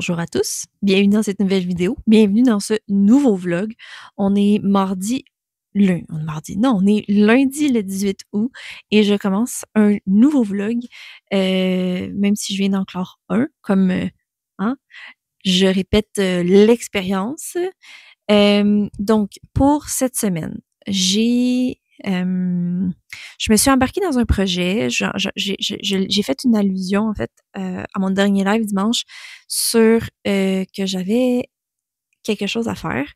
Bonjour à tous, bienvenue dans cette nouvelle vidéo, bienvenue dans ce nouveau vlog. On est on est lundi le 18 août et je commence un nouveau vlog, même si je viens d'en clore un, hein, je répète l'expérience. Donc, pour cette semaine, je me suis embarquée dans un projet. J'ai fait une allusion, en fait, à mon dernier live dimanche sur que j'avais quelque chose à faire.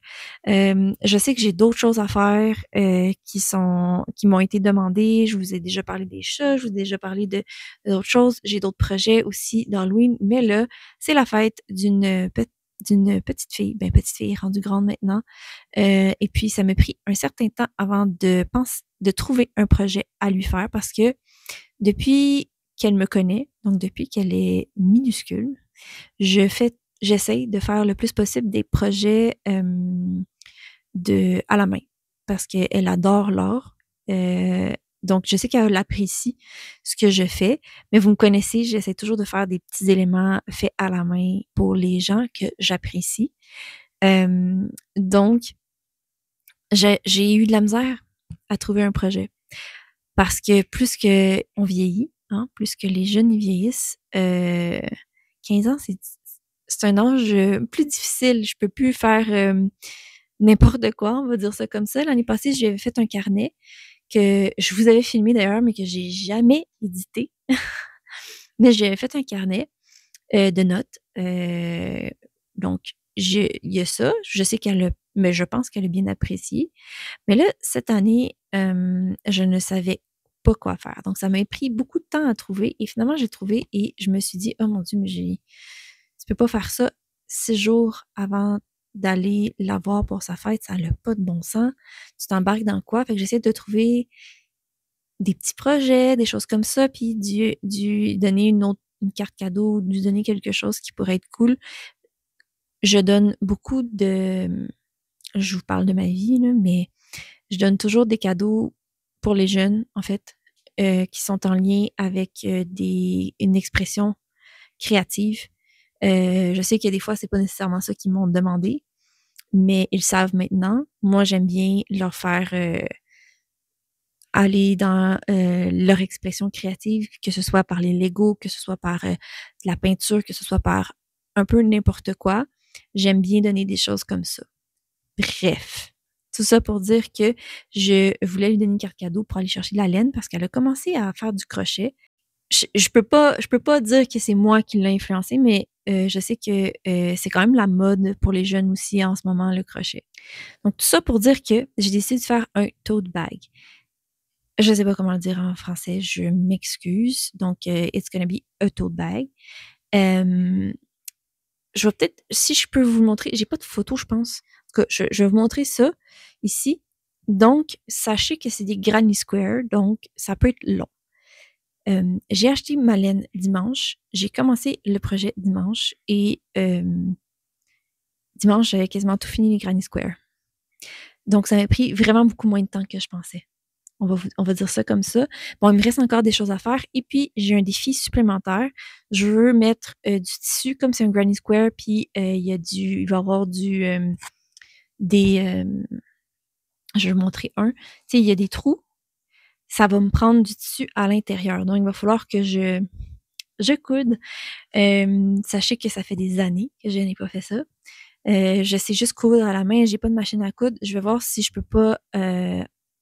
Je sais que j'ai d'autres choses à faire qui m'ont été demandées. Je vous ai déjà parlé des chats, je vous ai déjà parlé d'autres choses. J'ai d'autres projets aussi d'Halloween, mais là, c'est la fête d'une petite fille, petite fille rendue grande maintenant. Et puis, ça m'a pris un certain temps avant de trouver un projet à lui faire parce que depuis qu'elle me connaît, donc depuis qu'elle est minuscule, j'essaye de faire le plus possible des projets à la main parce qu'elle adore l'art. Donc, je sais qu'elle apprécie ce que je fais, mais vous me connaissez, j'essaie toujours de faire des petits éléments faits à la main pour les gens que j'apprécie. Donc, j'ai eu de la misère à trouver un projet parce que plus que on vieillit, hein, plus que les jeunes y vieillissent, 15 ans, c'est un âge plus difficile. Je peux plus faire n'importe quoi, on va dire ça comme ça. L'année passée, j'avais fait un carnet que je vous avais filmé d'ailleurs, mais que j'ai jamais édité. Mais j'avais fait un carnet de notes. Donc, il y a ça. Je sais mais je pense qu'elle a bien apprécié. Mais là, cette année, je ne savais pas quoi faire. Donc, ça m'a pris beaucoup de temps à trouver. Et finalement, j'ai trouvé et je me suis dit, oh mon Dieu, mais tu peux pas faire ça 6 jours avant d'aller la voir pour sa fête. Ça n'a pas de bon sens. Tu t'embarques dans quoi? Fait que j'essaie de trouver des petits projets, des choses comme ça, puis du donner une carte cadeau, lui donner quelque chose qui pourrait être cool. Je donne je vous parle de ma vie, là, mais je donne toujours des cadeaux pour les jeunes, en fait, qui sont en lien avec une expression créative. Je sais que des fois, c'est pas nécessairement ça qu'ils m'ont demandé, mais ils savent maintenant. Moi, j'aime bien leur faire aller dans leur expression créative, que ce soit par les Legos, que ce soit par de la peinture, que ce soit par un peu n'importe quoi. J'aime bien donner des choses comme ça. Bref, tout ça pour dire que je voulais lui donner une carte cadeau pour aller chercher de la laine parce qu'elle a commencé à faire du crochet. Je peux pas dire que c'est moi qui l'ai influencé, mais je sais que c'est quand même la mode pour les jeunes aussi en ce moment, le crochet. Donc, tout ça pour dire que j'ai décidé de faire un tote bag. Je sais pas comment le dire en français, je m'excuse. Donc, it's gonna be a tote bag. Je vais peut-être, si je peux vous montrer, j'ai pas de photo, je pense. En tout cas, je vais vous montrer ça ici. Donc, sachez que c'est des Granny Square, donc ça peut être long. J'ai acheté ma laine dimanche. J'ai commencé le projet dimanche et dimanche, j'avais quasiment tout fini les Granny Square. Donc, ça m'a pris vraiment beaucoup moins de temps que je pensais. On va dire ça comme ça. Bon, il me reste encore des choses à faire. Et puis, j'ai un défi supplémentaire. Je veux mettre du tissu, comme c'est un Granny Square, puis il va y avoir je vais vous montrer un. Tu sais, il y a des trous. Ça va me prendre du tissu à l'intérieur. Donc, il va falloir que je coude. Sachez que ça fait des années que je n'ai pas fait ça. Je sais juste coudre à la main. J'ai pas de machine à coudre. Je vais voir si je peux pas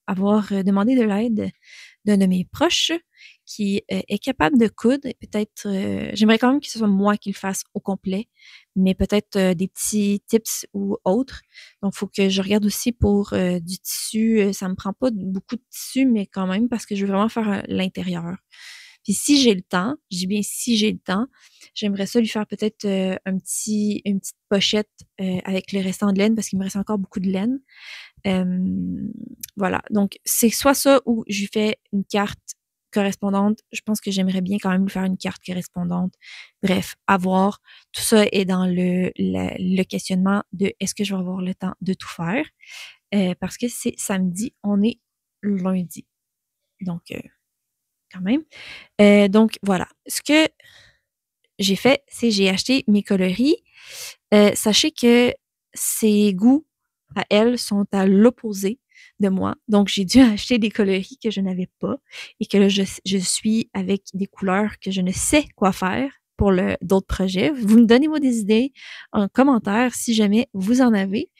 avoir demandé de l'aide d'un de mes proches qui est capable de coudre. Peut-être, j'aimerais quand même que ce soit moi qui le fasse au complet, mais peut-être des petits tips ou autres. Donc, il faut que je regarde aussi pour du tissu. Ça me prend pas beaucoup de tissu, mais quand même parce que je veux vraiment faire l'intérieur. Puis si j'ai le temps, je dis bien si j'ai le temps, j'aimerais ça lui faire peut-être une petite pochette avec le restant de laine parce qu'il me reste encore beaucoup de laine. Voilà. Donc, c'est soit ça ou je lui fais une carte correspondante. Je pense que j'aimerais bien quand même lui faire une carte correspondante. Bref, à voir. Tout ça est dans le questionnement de est-ce que je vais avoir le temps de tout faire? Parce que c'est samedi, on est lundi. Donc, quand même. Donc, voilà. Ce que j'ai fait, c'est j'ai acheté mes coloris. Sachez que ses goûts à elle sont à l'opposé de moi. Donc, j'ai dû acheter des coloris que je n'avais pas et que là, je suis avec des couleurs que je ne sais quoi faire pour d'autres projets. Vous me donnez-moi des idées en commentaire si jamais vous en avez.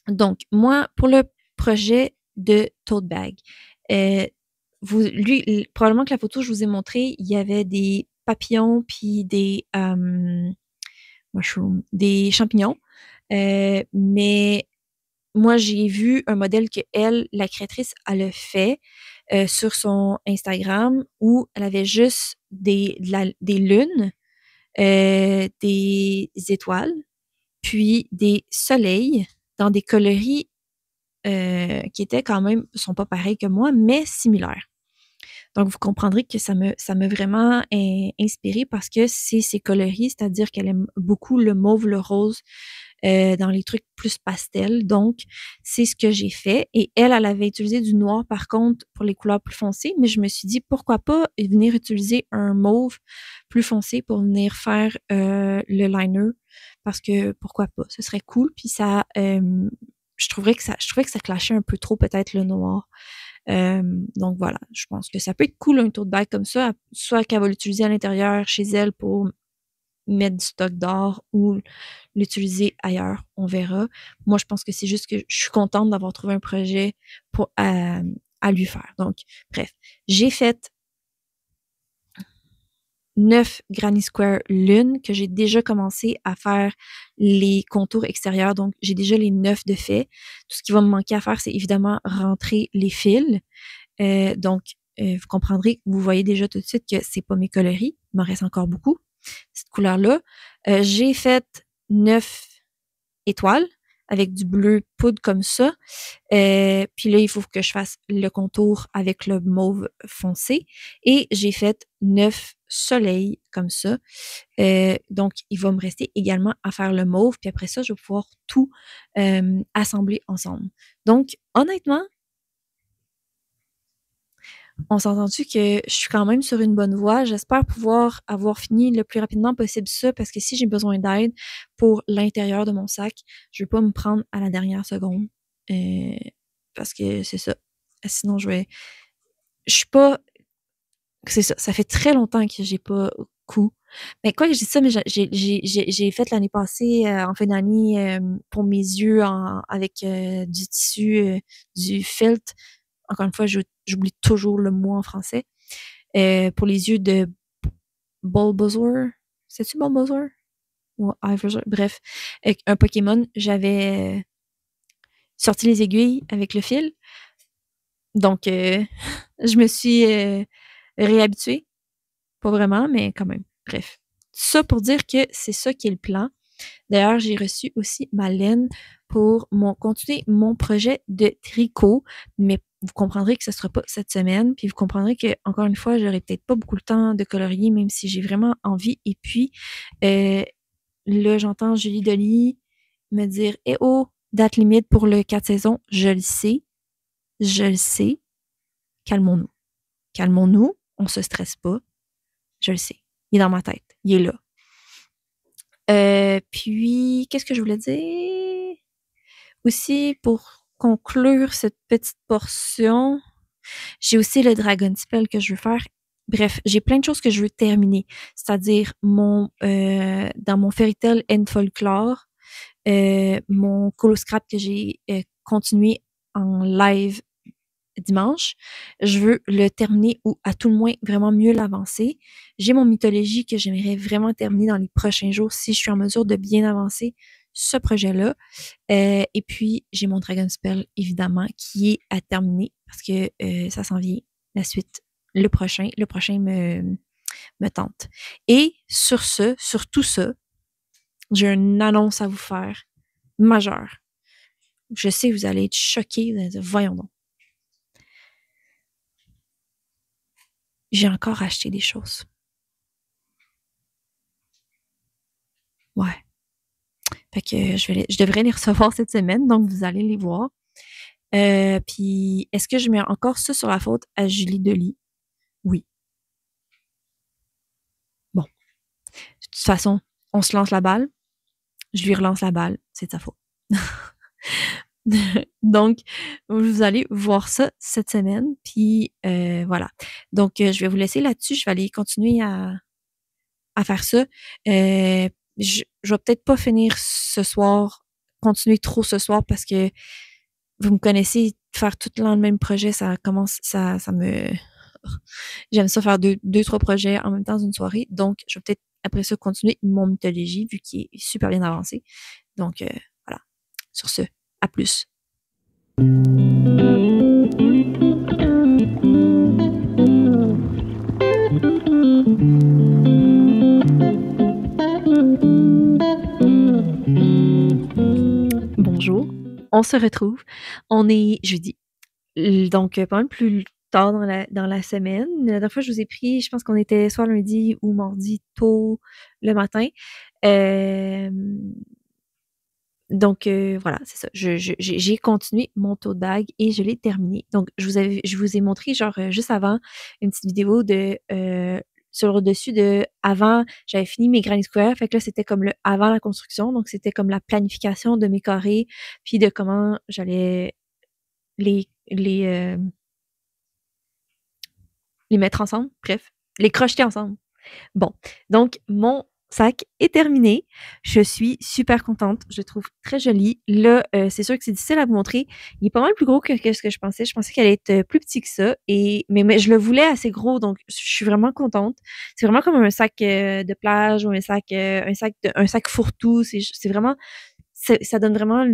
Donc, moi, pour le projet de tote bag, euh, probablement que la photo que je vous ai montrée, il y avait des papillons puis des des champignons. Mais moi, j'ai vu un modèle que elle, la créatrice, elle a fait sur son Instagram où elle avait juste des lunes, des étoiles, puis des soleils dans des coloris qui étaient quand même, sont pas pareils que moi, mais similaires. Donc, vous comprendrez que ça m'a vraiment inspirée parce que c'est ses coloris, c'est-à-dire qu'elle aime beaucoup le mauve, le rose, dans les trucs plus pastels. Donc, c'est ce que j'ai fait. Et elle avait utilisé du noir, par contre, pour les couleurs plus foncées, mais je me suis dit, pourquoi pas venir utiliser un mauve plus foncé pour venir faire le liner, parce que pourquoi pas, ce serait cool. Puis ça, je trouvais que ça clashait un peu trop peut-être le noir. Donc voilà, je pense que ça peut être cool un tote bag comme ça, soit qu'elle va l'utiliser à l'intérieur chez elle pour mettre du stock d'or ou l'utiliser ailleurs, on verra. Moi, je pense que c'est juste que je suis contente d'avoir trouvé un projet pour à lui faire. Donc, bref, j'ai fait 9 Granny Square Lune que j'ai déjà commencé à faire les contours extérieurs. Donc, j'ai déjà les 9 de fait. Tout ce qui va me manquer à faire, c'est évidemment rentrer les fils. Donc, vous comprendrez, vous voyez déjà tout de suite que c'est pas mes coloris. Il m'en reste encore beaucoup. Cette couleur-là. J'ai fait 9 étoiles avec du bleu poudre comme ça. Puis là, il faut que je fasse le contour avec le mauve foncé. Et j'ai fait 9 soleils comme ça. Donc, il va me rester également à faire le mauve. Puis après ça, je vais pouvoir tout assembler ensemble. Donc, honnêtement, on s'est entendu que je suis quand même sur une bonne voie. J'espère pouvoir avoir fini le plus rapidement possible ça parce que si j'ai besoin d'aide pour l'intérieur de mon sac, je vais pas me prendre à la dernière seconde. Euh, Parce que c'est ça. Sinon, je suis pas, c'est ça. Ça fait très longtemps que j'ai pas coup. Mais quoi que je dis ça, mais j'ai fait l'année passée, en fin d'année, pour mes yeux avec du tissu, du felt. Encore une fois, j'oublie toujours le mot en français. Pour les yeux de Bulbasaur. C'est-tu Bulbasaur? Ou Ivysaur? Bref, avec un Pokémon, j'avais sorti les aiguilles avec le fil. Donc, je me suis réhabituée. Pas vraiment, mais quand même. Bref. Ça pour dire que c'est ça qui est le plan. D'ailleurs, j'ai reçu aussi ma laine pour continuer mon projet de tricot, mais vous comprendrez que ce sera pas cette semaine, puis vous comprendrez que encore une fois, j'aurai peut-être pas beaucoup le temps de colorier, même si j'ai vraiment envie. Et puis, euh, là, j'entends Julie Delis me dire, eh oh, date limite pour le 4 saisons. Je le sais. Calmons-nous. Calmons-nous, on se stresse pas. Je le sais. Il est dans ma tête. Il est là. Puis, qu'est-ce que je voulais dire? Aussi, pour conclure cette petite portion, j'ai aussi le Dragon Spell que je veux faire. Bref, j'ai plein de choses que je veux terminer. C'est-à-dire dans mon Fairy Tail and Folklore, mon Colo Scrap que j'ai continué en live dimanche. Je veux le terminer ou à tout le moins vraiment mieux l'avancer. J'ai mon mythologie que j'aimerais vraiment terminer dans les prochains jours si je suis en mesure de bien avancer ce projet-là. Et puis, j'ai mon Dragon Spell, évidemment, qui est à terminer parce que ça s'en vient. La suite, le prochain. Le prochain me tente. Et sur tout ça, j'ai une annonce à vous faire majeure. Je sais, vous allez être choqués. Vous allez dire, voyons donc. J'ai encore acheté des choses. Ouais. Fait que je devrais les recevoir cette semaine, donc vous allez les voir. Puis, est-ce que je mets encore ça sur la faute à Julie Delis? Oui. Bon. De toute façon, on se lance la balle, je lui relance la balle, c'est de sa faute. Donc, vous allez voir ça cette semaine, puis voilà. Donc, je vais vous laisser là-dessus, je vais aller continuer à faire ça. Je vais peut-être pas finir ce soir, continuer trop ce soir parce que vous me connaissez, faire tout le temps le même projet, ça commence, ça me, j'aime ça faire deux, trois projets en même temps dans une soirée. Donc, je vais peut-être après ça continuer mon mythologie vu qu'il est super bien avancé. Donc, voilà. Sur ce, à plus. Bonjour, on se retrouve. On est jeudi. Donc, pas mal plus tard dans la semaine. La dernière fois, je vous ai pris, je pense qu'on était soit lundi ou mardi tôt le matin. Donc, voilà, c'est ça. J'ai continué mon tote bag et je l'ai terminé. Donc, je vous ai montré, genre, juste avant, une petite vidéo de sur le dessus de avant, j'avais fini mes granny squares. Fait que là, c'était comme le avant la construction. Donc, c'était comme la planification de mes carrés, puis de comment j'allais les, les, les mettre ensemble. Bref, les crocheter ensemble. Bon, donc mon sac est terminé. Je suis super contente. Je le trouve très joli. Là, c'est sûr que c'est difficile à vous montrer. Il est pas mal plus gros que ce que je pensais. Je pensais qu'il allait être plus petit que ça. Mais je le voulais assez gros, donc je suis vraiment contente. C'est vraiment comme un sac de plage ou un sac fourre-tout. C'est vraiment, ça donne vraiment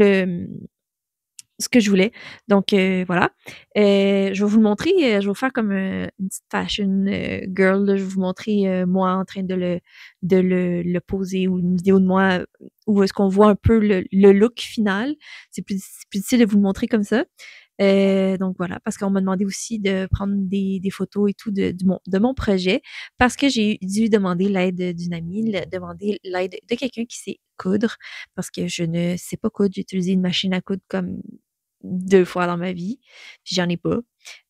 ce que je voulais. Donc, voilà. Je vais vous le montrer. Je vais vous faire comme une petite fashion girl. Là. Je vais vous montrer moi en train de le poser ou une vidéo de moi où est-ce qu'on voit un peu le look final. C'est plus difficile de vous le montrer comme ça. Donc voilà, parce qu'on m'a demandé aussi de prendre des photos et tout de mon projet, parce que j'ai dû demander l'aide d'une amie, demander l'aide de quelqu'un qui sait coudre, parce que je ne sais pas coudre. J'ai utilisé une machine à coudre comme 2 fois dans ma vie, puis j'en ai pas.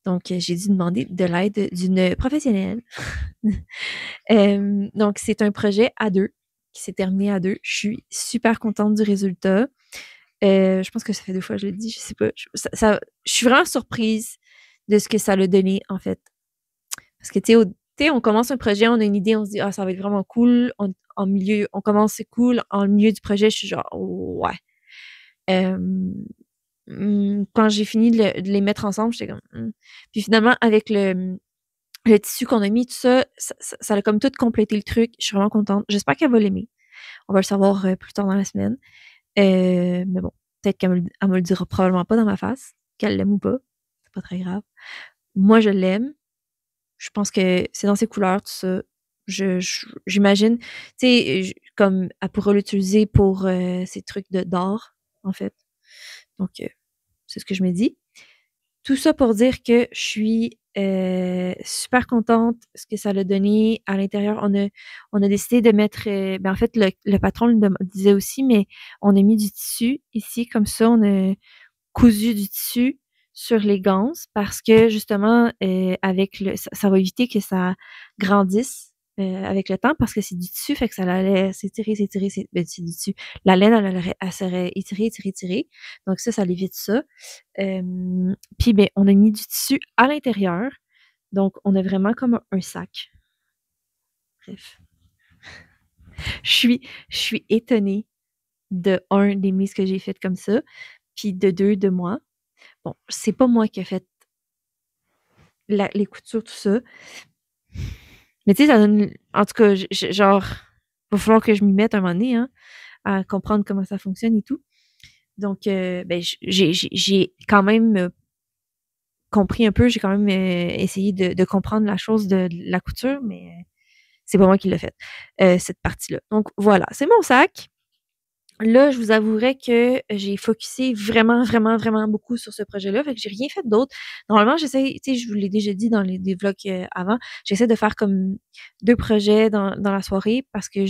Donc, j'ai dû demander de l'aide d'une professionnelle. Donc, c'est un projet à 2 qui s'est terminé à 2. Je suis super contente du résultat. Je pense que ça fait 2 fois que je le dis, je sais pas. Je suis vraiment surprise de ce que ça l'a donné, en fait. Parce que, tu sais, on commence un projet, on a une idée, on se dit, ah, ça va être vraiment cool. En milieu, on commence, c'est cool. En milieu du projet, je suis genre, ouais. Quand j'ai fini de les mettre ensemble, j'étais comme, Puis finalement, avec le tissu qu'on a mis, tout ça, ça a comme tout complété le truc. Je suis vraiment contente. J'espère qu'elle va l'aimer. On va le savoir plus tard dans la semaine. Mais bon, peut-être elle me le dira probablement pas dans ma face, qu'elle l'aime ou pas. C'est pas très grave. Moi, je l'aime. Je pense que c'est dans ses couleurs, tout ça. J'imagine, tu sais, comme elle pourra l'utiliser pour ses trucs d'art, en fait. Donc, c'est ce que je me dis. Tout ça pour dire que je suis super contente de ce que ça l'a donné à l'intérieur. On a décidé de mettre, en fait, le patron le disait aussi, mais on a mis du tissu ici, comme ça, on a cousu du tissu sur les ganses parce que justement, avec ça va éviter que ça grandisse avec le temps parce que c'est du tissu, fait que ça allait s'étirer, c'est du tissu. La laine, elle serait étirée. Donc ça l'évite ça. Puis ben, on a mis du tissu à l'intérieur. Donc, on a vraiment comme un sac. Bref. Je suis étonnée de des mises que j'ai faites comme ça, puis de 2 de moi. Bon, c'est pas moi qui ai fait les coutures, tout ça. Mais tu sais, ça donne. En tout cas, genre, il va falloir que je m'y mette un moment donné, hein, à comprendre comment ça fonctionne et tout. Donc, ben, j'ai quand même compris un peu, j'ai quand même essayé de comprendre la chose de la couture, mais c'est pas moi qui l'ai fait, cette partie-là. Donc voilà, c'est mon sac. Là, je vous avouerai que j'ai focusé vraiment, vraiment, vraiment beaucoup sur ce projet-là. Fait que j'ai rien fait d'autre. Normalement, j'essaie, tu sais, je vous l'ai déjà dit dans des vlogs avant, j'essaie de faire comme 2 projets dans la soirée parce que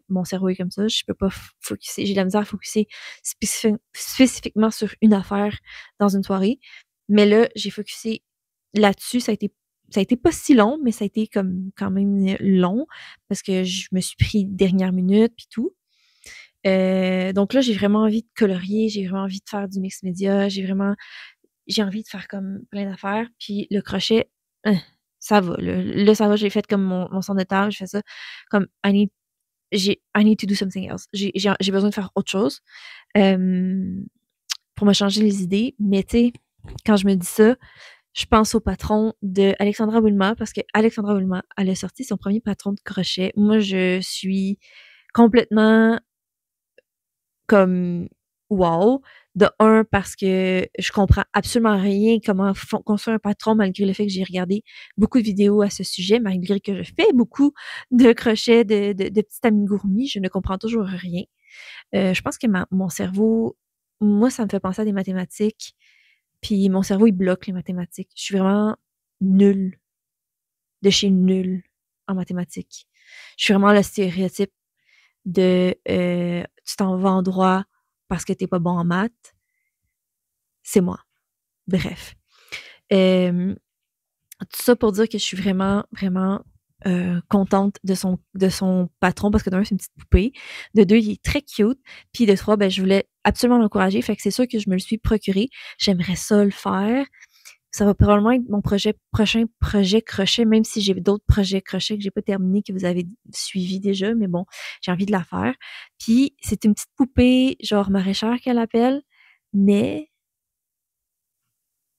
mon cerveau est comme ça. Je peux pas focuser, j'ai de la misère à focuser spécifiquement sur une affaire dans une soirée. Mais là, j'ai focusé là-dessus. Ça a été ça a été pas si long, mais ça a été comme quand même long parce que je me suis pris dernière minute puis tout. Donc là, j'ai vraiment envie de colorier, j'ai vraiment envie de faire du mix média, j'ai envie de faire comme plein d'affaires. Puis le crochet, ça va. Là, ça va, j'ai fait comme mon centre de table, j'ai fait ça comme I need to do something else. J'ai besoin de faire autre chose pour me changer les idées. Mais tu sais, quand je me dis ça, je pense au patron de Alexandra Wilma parce que Alexandra Wilma, elle a sorti son premier patron de crochet. Moi, je suis complètement comme wow. De un, parce que je comprends absolument rien comment construire un patron malgré le fait que j'ai regardé beaucoup de vidéos à ce sujet, malgré que je fais beaucoup de crochets, de petits amigurumi, je ne comprends toujours rien. Je pense que mon cerveau, moi, ça me fait penser à des mathématiques, puis mon cerveau, il bloque les mathématiques. Je suis vraiment nulle, de chez nulle en mathématiques. Je suis vraiment le stéréotype de tu t'en vas en droit parce que t'es pas bon en maths. C'est moi. Bref. Tout ça pour dire que je suis vraiment, vraiment contente de son patron parce que d'un, c'est une petite poupée. De deux, il est très cute. Puis de trois, ben, je voulais absolument l'encourager. Fait que c'est sûr que je me le suis procuré. J'aimerais ça le faire. Ça va probablement être mon prochain projet crochet, même si j'ai d'autres projets crochet que j'ai pas terminés, que vous avez suivi déjà, mais bon, j'ai envie de la faire. Puis c'est une petite poupée, genre maraîchère qu'elle appelle, mais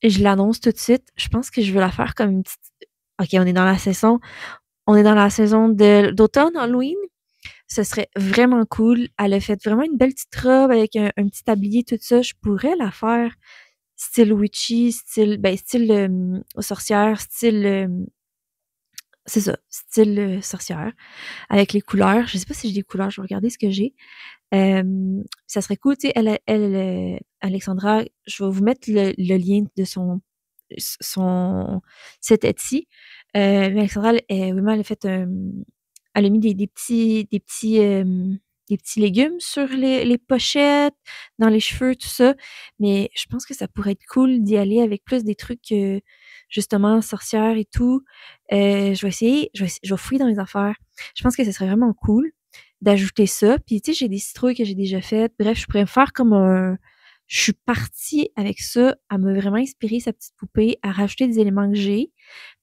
je l'annonce tout de suite, je pense que je veux la faire comme une petite... OK, on est dans la saison d'automne, Halloween. Ce serait vraiment cool. Elle a fait vraiment une belle petite robe avec un petit tablier, tout ça. Je pourrais la faire style witchy, style sorcière, style c'est ça, style sorcière, avec les couleurs. Je sais pas si j'ai des couleurs, je vais regarder ce que j'ai. Ça serait cool, tu sais, Alexandra, je vais vous mettre le lien de son site Etsy. Mais Alexandra, vraiment, elle a fait elle a mis des petits légumes sur les pochettes, dans les cheveux, tout ça. Mais je pense que ça pourrait être cool d'y aller avec plus des trucs, justement, sorcières et tout. Je vais fouiller dans les affaires. Je pense que ce serait vraiment cool d'ajouter ça. Puis, tu sais, j'ai des citrouilles que j'ai déjà faites. Bref, je pourrais faire comme un... Je suis partie avec ça à me vraiment inspirer sa petite poupée, à rajouter des éléments que j'ai.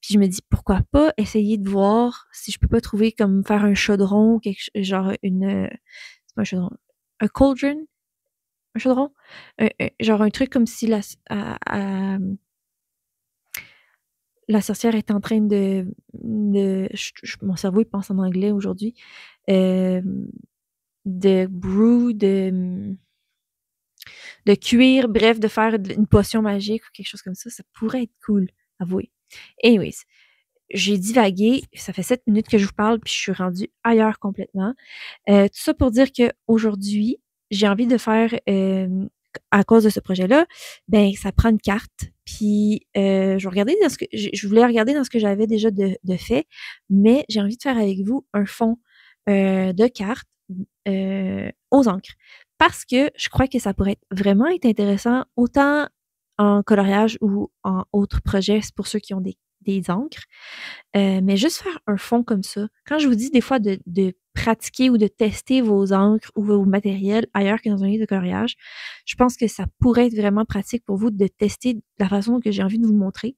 Puis je me dis, pourquoi pas essayer de voir si je peux pas trouver comme faire un chaudron, genre c'est pas un chaudron, un cauldron, un chaudron, genre un truc comme si la sorcière est en train mon cerveau il pense en anglais aujourd'hui, euh, de brew, de cuire, bref, de faire une potion magique ou quelque chose comme ça pourrait être cool, avouez. Anyways, j'ai divagué, ça fait 7 minutes que je vous parle, puis je suis rendue ailleurs complètement. Tout ça pour dire que aujourd'hui, j'ai envie de faire, à cause de ce projet-là, ben ça prend une carte. Puis je regardais dans ce que je voulais regarder dans ce que j'avais déjà de fait, mais j'ai envie de faire avec vous un fond de cartes aux encres. Parce que je crois que ça pourrait vraiment être intéressant, autant en coloriage ou en autres projets, c'est pour ceux qui ont des encres. Mais juste faire un fond comme ça. Quand je vous dis des fois de pratiquer ou de tester vos encres ou vos matériels ailleurs que dans un livre de coloriage, je pense que ça pourrait être vraiment pratique pour vous de tester la façon que j'ai envie de vous montrer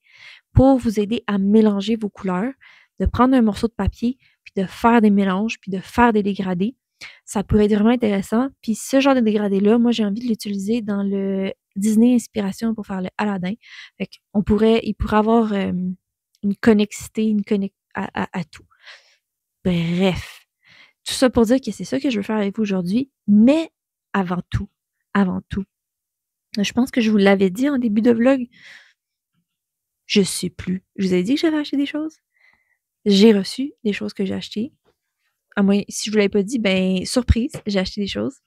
pour vous aider à mélanger vos couleurs, de prendre un morceau de papier, puis de faire des mélanges, puis de faire des dégradés. Ça pourrait être vraiment intéressant. Puis ce genre de dégradé-là, moi, j'ai envie de l'utiliser dans le Disney Inspiration pour faire le Aladdin. Fait il pourrait avoir une connexité, à tout. Bref, tout ça pour dire que c'est ça que je veux faire avec vous aujourd'hui, mais avant tout, je pense que je vous l'avais dit en début de vlog, je sais plus. Je vous ai dit que j'avais acheté des choses. J'ai reçu des choses que j'ai achetées. À moins, si je vous l'avais pas dit, ben, surprise, j'ai acheté des choses.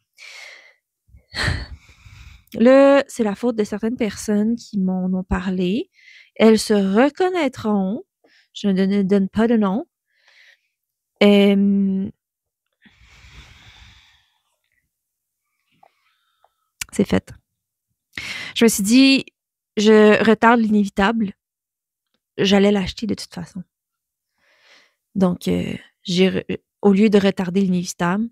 Là, c'est la faute de certaines personnes qui m'en ont parlé. Elles se reconnaîtront. Je ne donne pas de nom. C'est fait. Je me suis dit, je retarde l'inévitable. j'allais l'acheter de toute façon. Donc, au lieu de retarder l'inévitable,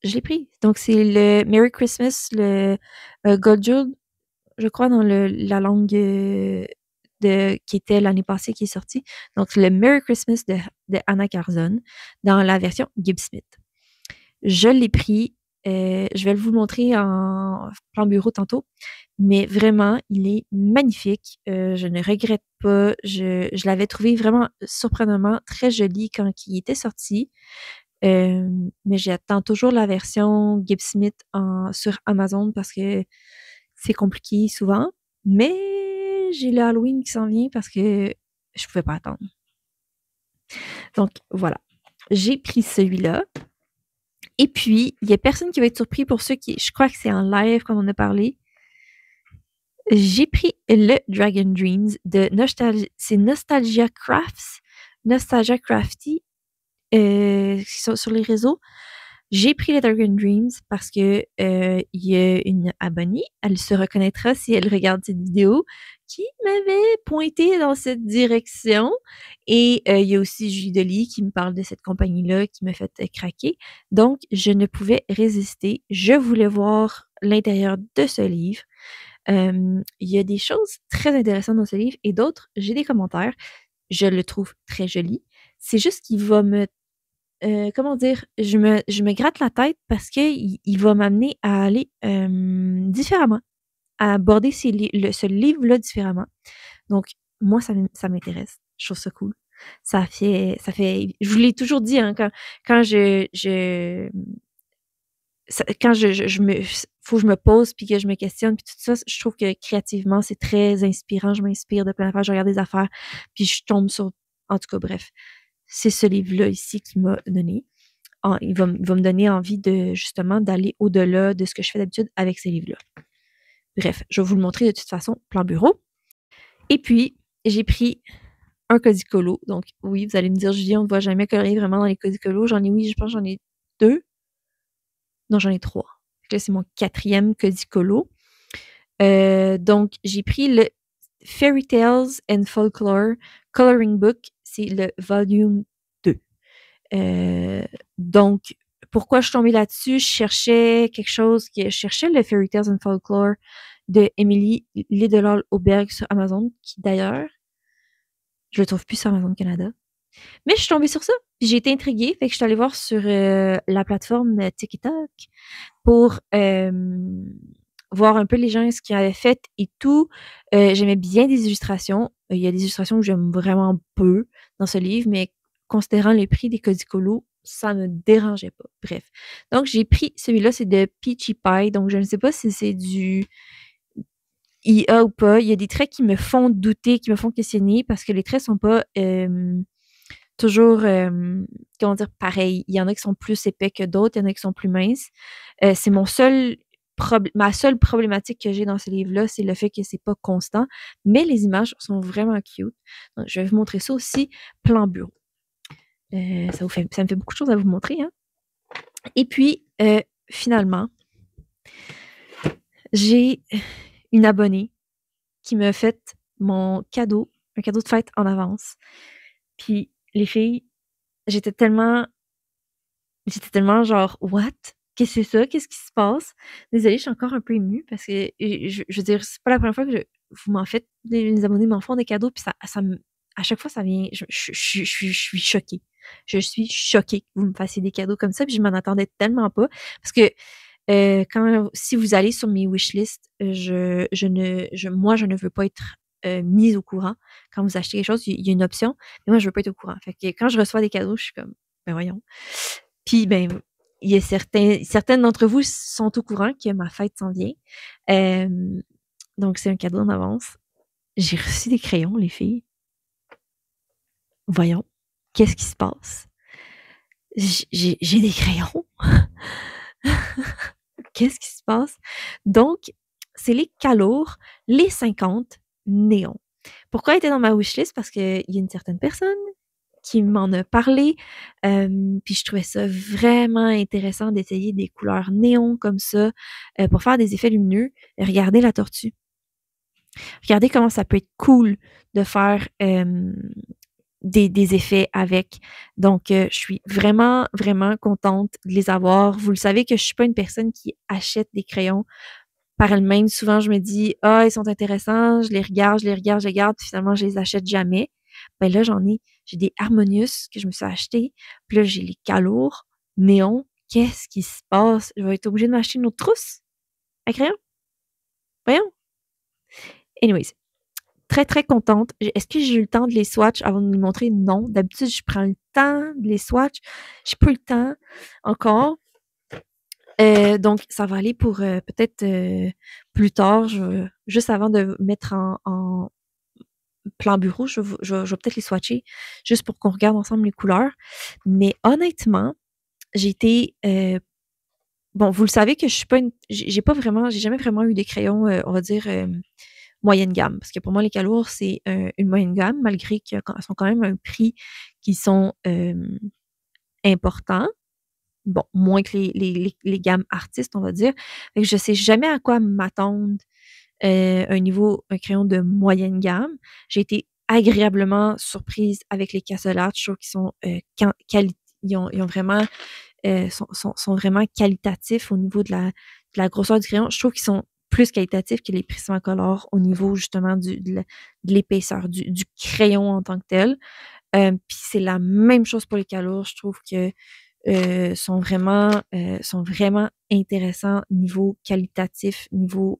je l'ai pris. Donc, c'est le Merry Christmas, le Goldjule, je crois, dans la langue qui était l'année passée qui est sortie. Donc, le Merry Christmas de Anna Carzon dans la version Gibb Smith. Je l'ai pris. Je vais vous le montrer en plan bureau tantôt. Mais vraiment, il est magnifique. Je ne regrette pas. Je l'avais trouvé vraiment surprenamment très joli quand il était sorti. Mais j'attends toujours la version Gibb Smith sur Amazon parce que c'est compliqué souvent. Mais j'ai le Halloween qui s'en vient parce que je pouvais pas attendre. Donc, voilà. J'ai pris celui-là. Et puis, il y a personne qui va être surpris pour ceux qui... Je crois que c'est en live comme on a parlé. J'ai pris le Dragon Dreams de c'est Nostalgia Crafts, Nostalgia Crafty, sur les réseaux. J'ai pris le Dragon Dreams parce que il y a une abonnée, elle se reconnaîtra si elle regarde cette vidéo, qui m'avait pointé dans cette direction. Et il y a aussi Julie Delis qui me parle de cette compagnie-là qui m'a fait craquer. Donc, je ne pouvais résister. Je voulais voir l'intérieur de ce livre. Il y a des choses très intéressantes dans ce livre et d'autres, j'ai des commentaires. Je le trouve très joli. C'est juste qu'il va me... comment dire? Je me gratte la tête parce qu'il va m'amener à aller différemment, à aborder ce livre-là différemment. Donc, moi, ça m'intéresse. Je trouve ça cool. Ça fait... Je vous l'ai toujours dit, hein, quand quand faut que je me pose puis que je me questionne puis tout ça, je trouve que créativement, c'est très inspirant. Je m'inspire de plein d'affaires, je regarde des affaires puis je tombe sur... En tout cas, bref. C'est ce livre-là ici qui m'a donné. Il va me donner envie de, justement, d'aller au-delà de ce que je fais d'habitude avec ces livres-là. Bref, je vais vous le montrer de toute façon, plan bureau. Et puis, j'ai pris un Codicolo. Donc, oui, vous allez me dire, Julie, on ne voit jamais colorer vraiment dans les Codicolos. Je pense que j'en ai 2. Non, j'en ai 3. Là, c'est mon 4e Codicolo. Donc, j'ai pris le Fairy Tales and Folklore Coloring Book. C'est le volume 2. Donc, pourquoi je suis tombée là-dessus? Je cherchais je cherchais le Fairy Tales and Folklore de Emily Lidl-Auberg sur Amazon, qui d'ailleurs, je le trouve plus sur Amazon Canada. Mais je suis tombée sur ça, puis j'ai été intriguée, fait que je suis allée voir sur la plateforme TikTok pour voir un peu les gens, ce qu'ils avaient fait et tout. J'aimais bien des illustrations. Il y a des illustrations que j'aime vraiment peu dans ce livre, mais considérant le prix des Codicolos, ça ne me dérangeait pas. Bref. Donc, j'ai pris celui-là, c'est de Peachy Pie. Donc, je ne sais pas si c'est du IA ou pas. Il y a des traits qui me font douter, qui me font questionner parce que les traits sont pas toujours, comment dire, pareils. Il y en a qui sont plus épais que d'autres, il y en a qui sont plus minces. C'est ma seule problématique que j'ai dans ce livre-là, c'est le fait que c'est pas constant, mais les images sont vraiment cute. Donc, je vais vous montrer ça aussi, plan bureau. Ça me fait beaucoup de choses à vous montrer, hein. Et puis, finalement, j'ai une abonnée qui m'a fait mon cadeau, un cadeau de fête en avance. Puis, les filles, j'étais tellement genre, what? Qu'est-ce que c'est ça? Qu'est-ce qui se passe? Désolée, je suis encore un peu émue parce que, je veux dire, c'est pas la première fois que vous m'en faites, les abonnés m'en font des cadeaux, puis à chaque fois, ça vient, je suis choquée. Je suis choquée que vous me fassiez des cadeaux comme ça, puis je m'en attendais tellement pas. Parce que, si vous allez sur mes wishlists, moi, je ne veux pas être mise au courant. Quand vous achetez quelque chose, il y a une option, mais moi, je veux pas être au courant. Fait que quand je reçois des cadeaux, je suis comme, ben voyons. Puis, ben, il y a certaines d'entre vous sont au courant que ma fête s'en vient. Donc, c'est un cadeau en avance. J'ai reçu des crayons, les filles. Voyons, qu'est-ce qui se passe? J'ai des crayons. Qu'est-ce qui se passe? Donc, c'est les Calours, les 50 néons. Pourquoi elle était dans ma wishlist? Parce qu'il y a une certaine personne qui m'en a parlé, puis je trouvais ça vraiment intéressant d'essayer des couleurs néons comme ça pour faire des effets lumineux. Regardez la tortue. Regardez comment ça peut être cool de faire des effets avec. Donc, je suis vraiment, vraiment contente de les avoir. Vous le savez que je suis pas une personne qui achète des crayons par elle-même. Souvent, je me dis, ah, ils sont intéressants, je les regarde, je les regarde, je les garde, puis finalement, je les achète jamais. Ben là, j'ai des Harmonious que je me suis acheté, puis là, j'ai les Calours, Néon. Qu'est-ce qui se passe? Je vais être obligée de m'acheter une autre trousse à crayon? Voyons. Anyways, très, très contente. Est-ce que j'ai eu le temps de les swatch avant de les montrer? Non. D'habitude, je prends le temps de les swatch. J'ai pas eu le temps encore. Donc, ça va aller pour peut-être plus tard. Juste avant de mettre en plan bureau, je vais peut-être les swatcher juste pour qu'on regarde ensemble les couleurs. Mais honnêtement, j'ai été bon, vous le savez que je suis pas j'ai jamais vraiment eu des crayons, on va dire moyenne gamme. Parce que pour moi, les Calours, c'est une moyenne gamme, malgré qu'elles sont quand même un prix qui sont importants. Bon, moins que les gammes artistes, on va dire. Fait que je sais jamais à quoi m'attendre un crayon de moyenne gamme. J'ai été agréablement surprise avec les Cassolates. Je trouve qu'ils sont ils ont vraiment sont vraiment qualitatifs au niveau de la grosseur du crayon. Je trouve qu'ils sont plus qualitatifs que les Prismacolor au niveau justement de l'épaisseur du crayon en tant que tel. Puis c'est la même chose pour les Calours. Je trouve que sont vraiment intéressants niveau qualitatif, niveau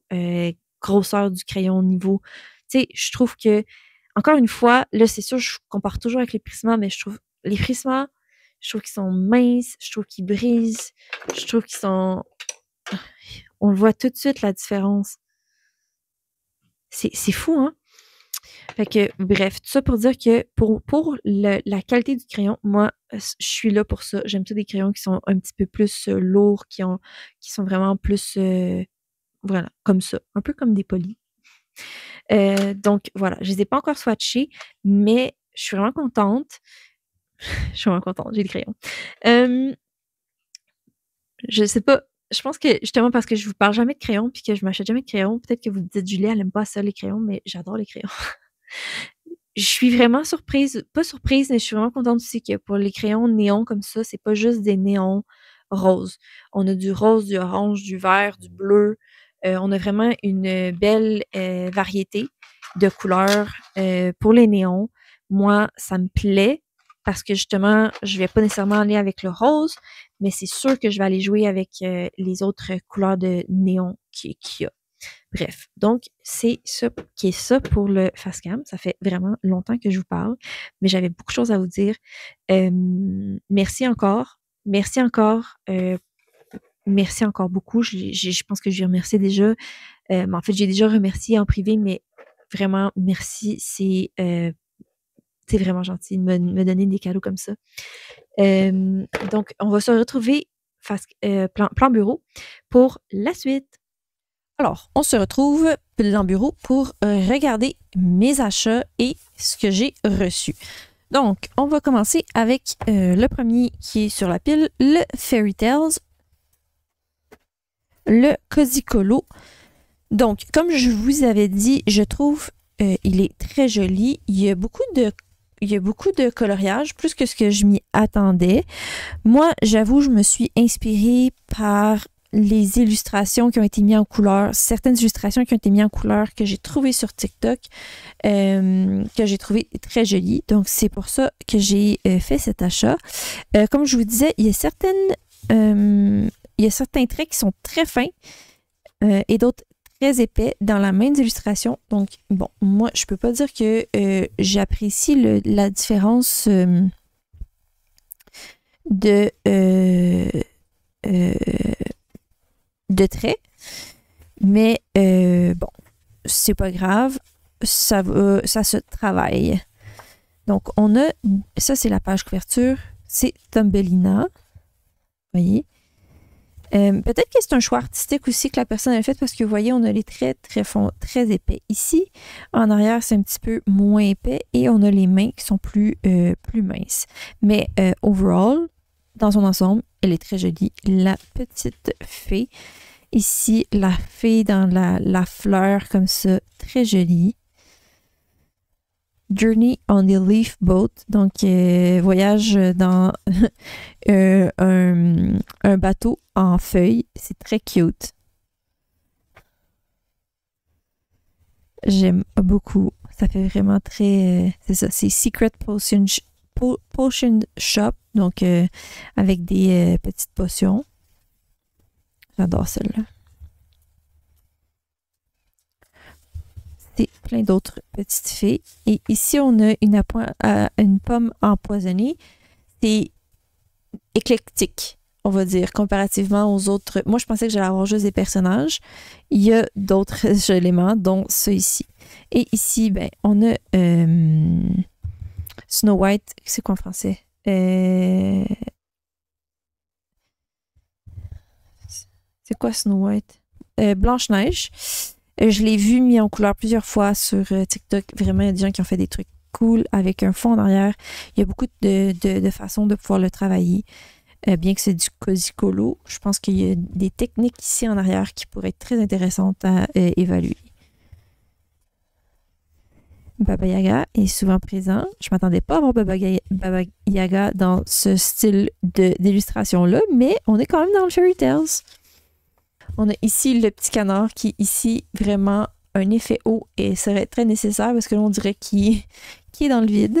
grosseur du crayon, niveau. Tu sais, je trouve que, encore une fois, là, c'est sûr, je compare toujours avec les Prisma, mais je trouve les Prisma, je trouve qu'ils sont minces, je trouve qu'ils brisent, je trouve qu'ils sont. On le voit tout de suite la différence. C'est fou, hein? Fait que, bref, tout ça pour dire que pour la qualité du crayon, moi, je suis là pour ça. J'aime ça des crayons qui sont un petit peu plus lourds, qui sont vraiment plus, voilà, comme ça. Un peu comme des polis. Donc, voilà, je les ai pas encore swatchés, mais je suis vraiment contente. Je suis vraiment contente, j'ai des crayons. Je sais pas, je pense que justement parce que je vous parle jamais de crayons puis que je m'achète jamais de crayons, peut-être que vous dites Julie, elle aime pas ça les crayons, mais j'adore les crayons. Je suis vraiment surprise, pas surprise, mais je suis vraiment contente aussi que pour les crayons néons comme ça, c'est pas juste des néons roses. On a du rose, du orange, du vert, du bleu. On a vraiment une belle variété de couleurs pour les néons. Moi, ça me plaît parce que justement, je vais pas nécessairement aller avec le rose, mais c'est sûr que je vais aller jouer avec les autres couleurs de néon qu'il y a. Bref, donc c'est ça qui est ça pour le Facecam. Ça fait vraiment longtemps que je vous parle, mais j'avais beaucoup de choses à vous dire. Merci encore. Merci encore. Merci encore beaucoup. Je pense que je vais remercier déjà. Mais en fait, j'ai déjà remercié en privé, mais vraiment, merci. C'est vraiment gentil de me donner des cadeaux comme ça. Donc, on va se retrouver plan bureau pour la suite. Alors, on se retrouve dans le bureau pour regarder mes achats et ce que j'ai reçu. Donc, on va commencer avec le premier qui est sur la pile, le Fairy Tales, le Cosicolo. Donc, comme je vous avais dit, je trouve il est très joli. Il y a beaucoup de coloriage, plus que ce que je m'y attendais. Moi, j'avoue, je me suis inspirée par les illustrations qui ont été mises en couleur, certaines illustrations qui ont été mises en couleur que j'ai trouvées sur TikTok, que j'ai trouvé très jolies. Donc, c'est pour ça que j'ai fait cet achat. Comme je vous disais, il y a certains traits qui sont très fins et d'autres très épais dans la même illustration. Donc, bon, moi, je peux pas dire que j'apprécie la différence de traits, mais bon, c'est pas grave, ça se travaille. Donc, on a, ça c'est la page couverture, c'est Thumbelina, vous voyez. Peut-être que c'est un choix artistique aussi que la personne a fait parce que vous voyez, on a les traits très épais. Ici, en arrière, c'est un petit peu moins épais et on a les mains qui sont plus minces. Mais overall, dans son ensemble, elle est très jolie. La petite fée. Ici, la fée dans la fleur comme ça, très joli. Journey on the Leaf Boat, donc voyage dans un bateau en feuilles. C'est très cute. J'aime beaucoup. Ça fait vraiment très... c'est ça, c'est Secret Potion Shop, donc avec des petites potions. J'adore celle-là. C'est plein d'autres petites fées. Et ici, on a une pomme empoisonnée. C'est éclectique, on va dire, comparativement aux autres. Moi, je pensais que j'allais avoir juste des personnages. Il y a d'autres éléments, dont ceux ici. Et ici, ben, on a Snow White. C'est quoi en français? C'est quoi Snow White? Blanche-Neige. Je l'ai vu mis en couleur plusieurs fois sur TikTok. Vraiment, il y a des gens qui ont fait des trucs cool avec un fond en arrière. Il y a beaucoup de façons de pouvoir le travailler. Bien que c'est du Cosicolo, je pense qu'il y a des techniques ici en arrière qui pourraient être très intéressantes à évaluer. Baba Yaga est souvent présent. Je ne m'attendais pas à voir Baba Yaga dans ce style d'illustration-là, mais on est quand même dans le Fairy Tales. On a ici le petit canard qui est ici vraiment un effet haut et serait très nécessaire parce que l'on dirait qu'il est dans le vide.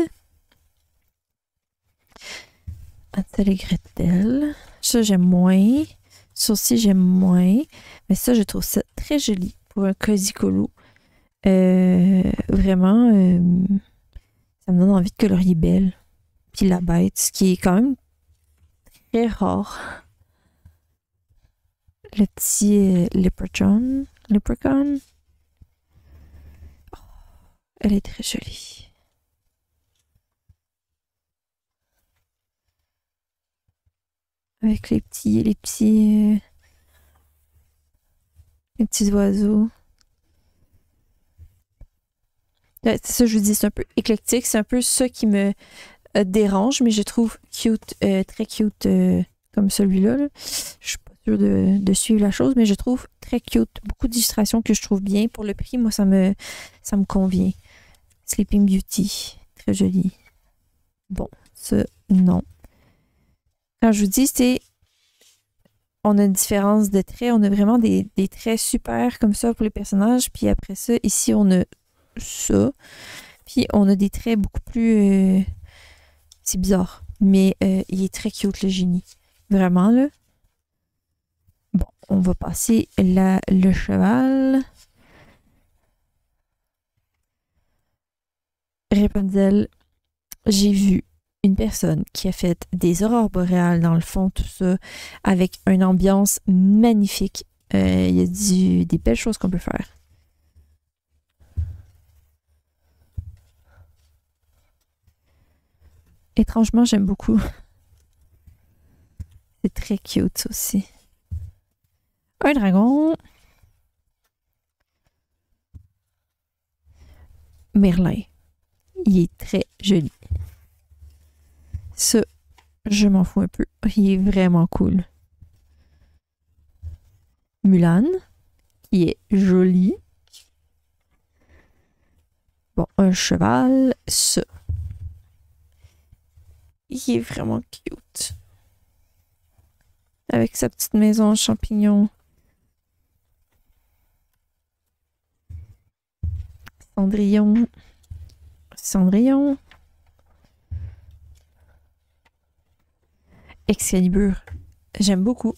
Hansel et Gretel. Ça, j'aime moins. Ça aussi, j'aime moins. Mais ça, je trouve ça très joli pour un Cosicolo. Vraiment, ça me donne envie de colorier Belle. Puis la bête, ce qui est quand même très rare. Le petit Leprechaun. Oh, elle est très jolie. Avec les petits oiseaux. C'est ça, je vous dis, c'est un peu éclectique. C'est un peu ça qui me dérange, mais je trouve cute, très cute comme celui-là. Là. Je suis pas sûre de suivre la chose, mais je trouve très cute. Beaucoup d'illustrations que je trouve bien. Pour le prix, moi, ça me convient. Sleeping Beauty, très joli. Bon, ça, non. Quand je vous dis, on a une différence de traits. On a vraiment des traits super comme ça pour les personnages. Puis après ça, ici, on a ça. Puis on a des traits beaucoup plus... c'est bizarre. Mais il est très cute, le génie. Vraiment, là. Bon, on va passer le cheval. Rapunzel. J'ai vu une personne qui a fait des aurores boréales dans le fond, tout ça, avec une ambiance magnifique. Il y a des belles choses qu'on peut faire. Étrangement, j'aime beaucoup. C'est très cute, ça aussi. Un dragon. Merlin. Il est très joli. Ça, je m'en fous un peu. Il est vraiment cool. Mulan, qui est joli. Bon, un cheval. Ça. Il est vraiment cute. Avec sa petite maison en champignons. Cendrillon. Excalibur. J'aime beaucoup.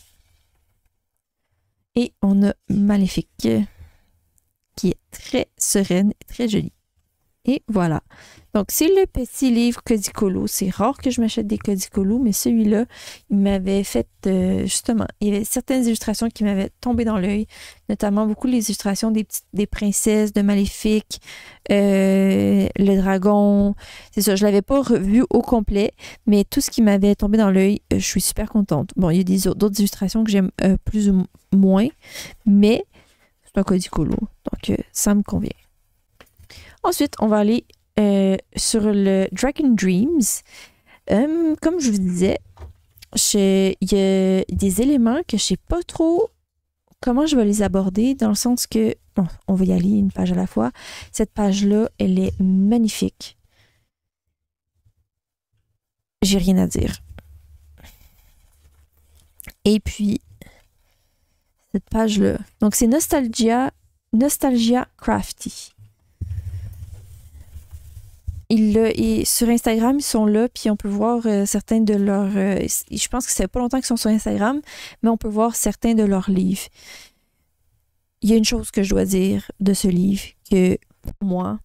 Et on a Maléfique, qui est très sereine et très jolie. Et voilà. Donc, c'est le petit livre Cosicolo. C'est rare que je m'achète des Cosicolo, mais celui-là, il m'avait fait, justement, il y avait certaines illustrations qui m'avaient tombé dans l'œil, notamment beaucoup les illustrations des princesses, de Maléfique, le dragon. C'est ça, je l'avais pas revu au complet, mais tout ce qui m'avait tombé dans l'œil, je suis super contente. Bon, il y a d'autres illustrations que j'aime plus ou moins, mais c'est un Cosicolo, donc ça me convient. Ensuite, on va aller sur le Dragon Dreams. Comme je vous disais, il y a des éléments que je sais pas trop comment je vais les aborder dans le sens que, bon, on va y aller une page à la fois. Cette page-là, elle est magnifique. J'ai rien à dire. Et puis, cette page-là. Donc, c'est Nostalgia Crafty. Sur Instagram, ils sont là, puis on peut voir certains de leurs... je pense que ça fait pas longtemps qu'ils sont sur Instagram, mais on peut voir certains de leurs livres. Il y a une chose que je dois dire de ce livre, que pour moi,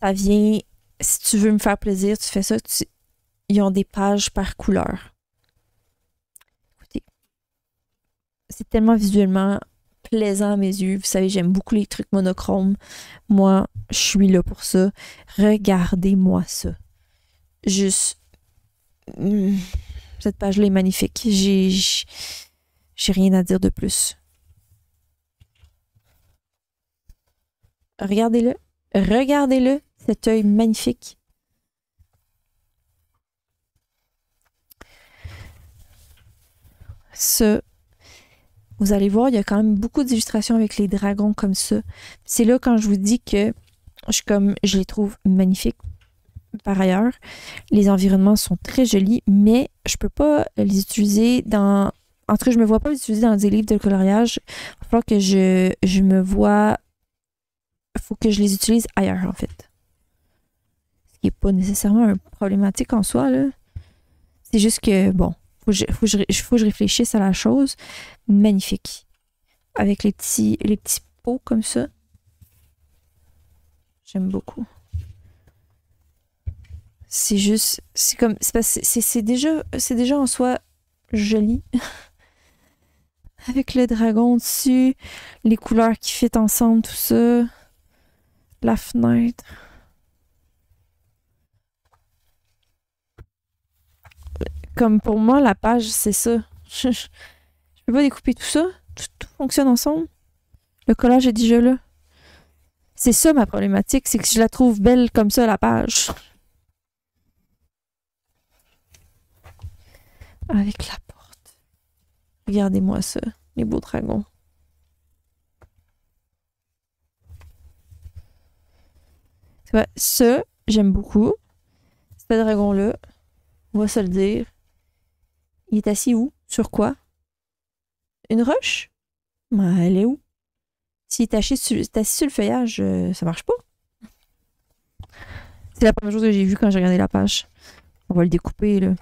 ça vient... Si tu veux me faire plaisir, tu fais ça. Ils ont des pages par couleur. Écoutez, c'est tellement visuellement plaisant à mes yeux. Vous savez, j'aime beaucoup les trucs monochromes. Moi, je suis là pour ça. Regardez-moi ça. Juste... Cette page-là est magnifique. J'ai rien à dire de plus. Regardez-le. Regardez-le. Cet œil magnifique. Ça, vous allez voir, il y a quand même beaucoup d'illustrations avec les dragons comme ça. C'est là quand je vous dis que je les trouve magnifiques. Par ailleurs, les environnements sont très jolis, mais je peux pas les utiliser dans... En tout cas, je me vois pas les utiliser dans des livres de coloriage. Il va falloir que je me vois... Il faut que je les utilise ailleurs, en fait. Ce qui n'est pas nécessairement un problématique en soi, là. C'est juste que, bon, faut que je réfléchisse à la chose. Magnifique. Avec les petits pots comme ça. J'aime beaucoup. C'est juste, c'est déjà en soi joli. Avec le dragon dessus, les couleurs qui fit ensemble, tout ça. La fenêtre. Comme pour moi, la page, c'est ça. Je peux pas découper tout ça. Tout fonctionne ensemble. Le collage est déjà là. C'est ça ma problématique, c'est que je la trouve belle comme ça, la page. Avec la porte. Regardez-moi ça, les beaux dragons. Ouais, ça, j'aime beaucoup. Ce dragon-là, on va se le dire. Il est assis où? Sur quoi? Une roche? Ben, elle est où? S'il est assis sur le feuillage, ça marche pas. C'est la première chose que j'ai vue quand j'ai regardé la page. On va le découper, là.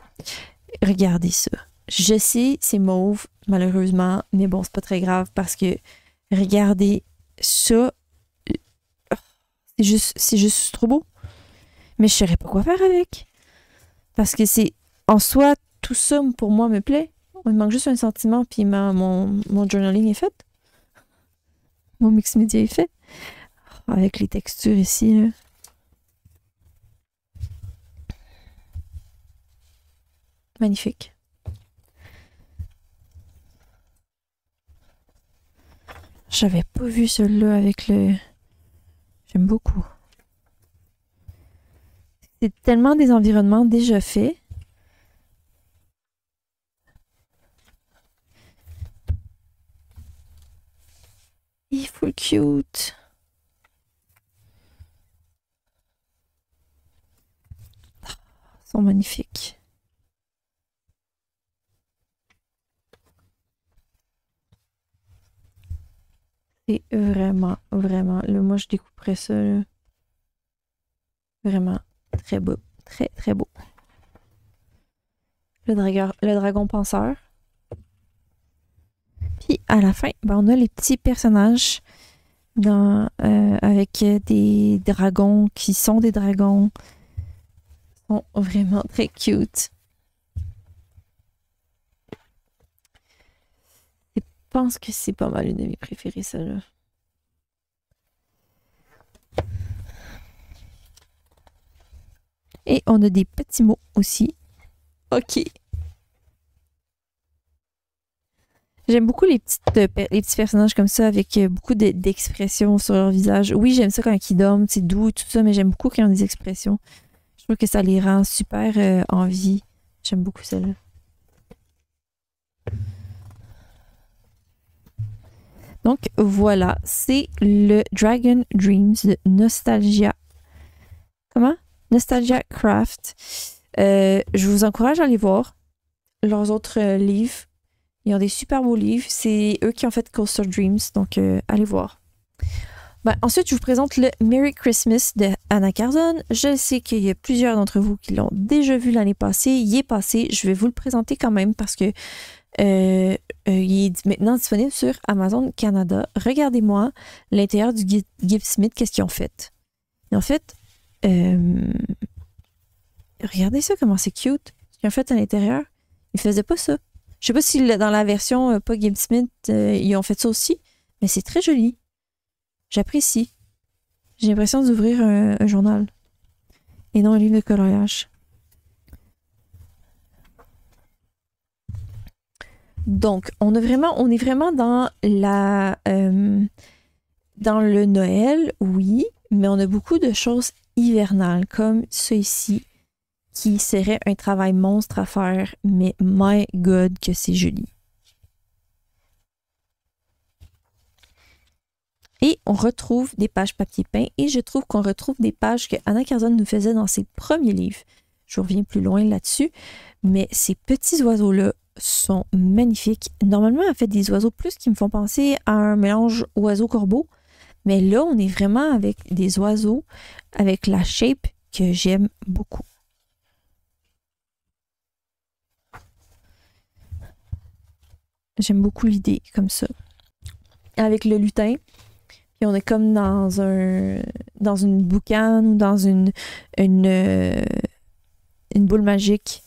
Regardez ça. Je sais, c'est mauve, malheureusement, mais bon, c'est pas très grave parce que regardez ça. C'est juste trop beau. Mais je saurais pas quoi faire avec. Parce que c'est, en soi, tout ça, pour moi, me plaît. Il manque juste un sentiment, puis mon journaling est fait. Mon mix média est fait. Avec les textures ici, là. Magnifique. J'avais pas vu celui-là avec le... J'aime beaucoup. C'est tellement des environnements déjà faits. Il est full cute. Ils sont magnifiques. C'est vraiment, vraiment... Là, moi, je découperais ça, là. Vraiment très beau. Très, très beau. Le dragon penseur. Puis, à la fin, ben, on a les petits personnages avec des dragons qui sont des dragons. Ils sont vraiment très cute. Je pense que c'est pas mal une de mes préférées, ça, là. Et on a des petits mots aussi. OK. J'aime beaucoup les petits personnages comme ça avec beaucoup d'expressions sur leur visage. Oui, j'aime ça quand ils dorment, c'est doux et tout ça, mais j'aime beaucoup quand ils ont des expressions. Je trouve que ça les rend super en vie. J'aime beaucoup celle-là. Donc voilà, c'est le Dragon Dreams de Nostalgia. Comment? Nostalgia Craft. Je vous encourage à aller voir leurs autres livres. Ils ont des super beaux livres. C'est eux qui ont fait Coaster Dreams, donc allez voir. Ben, ensuite, je vous présente le Merry Christmas de Anna Carzon. Je sais qu'il y a plusieurs d'entre vous qui l'ont déjà vu l'année passée. Il est passé. Je vais vous le présenter quand même parce que il est maintenant disponible sur Amazon Canada. Regardez-moi l'intérieur du Gift Smith. Qu'est-ce qu'ils ont fait? Ils ont fait... regardez ça, comment c'est cute. Ce qu'ils ont fait à l'intérieur. Ils faisaient pas ça. Je sais pas si dans la version pas Gift Smith, ils ont fait ça aussi. Mais c'est très joli. J'apprécie. J'ai l'impression d'ouvrir un journal et non un livre de coloriage. Donc, on est vraiment dans dans le Noël, oui, mais on a beaucoup de choses hivernales, comme ça ici, qui serait un travail monstre à faire, mais my God que c'est joli. Et on retrouve des pages papier peint et je trouve qu'on retrouve des pages que Anna Carzon nous faisait dans ses premiers livres. Je reviens plus loin là-dessus, mais ces petits oiseaux-là sont magnifiques. Normalement, elle fait des oiseaux plus qui me font penser à un mélange oiseau-corbeau, mais là, on est vraiment avec des oiseaux avec la shape que j'aime beaucoup. J'aime beaucoup l'idée comme ça. Avec le lutin. Puis on est comme dans une boucane ou dans une boule magique.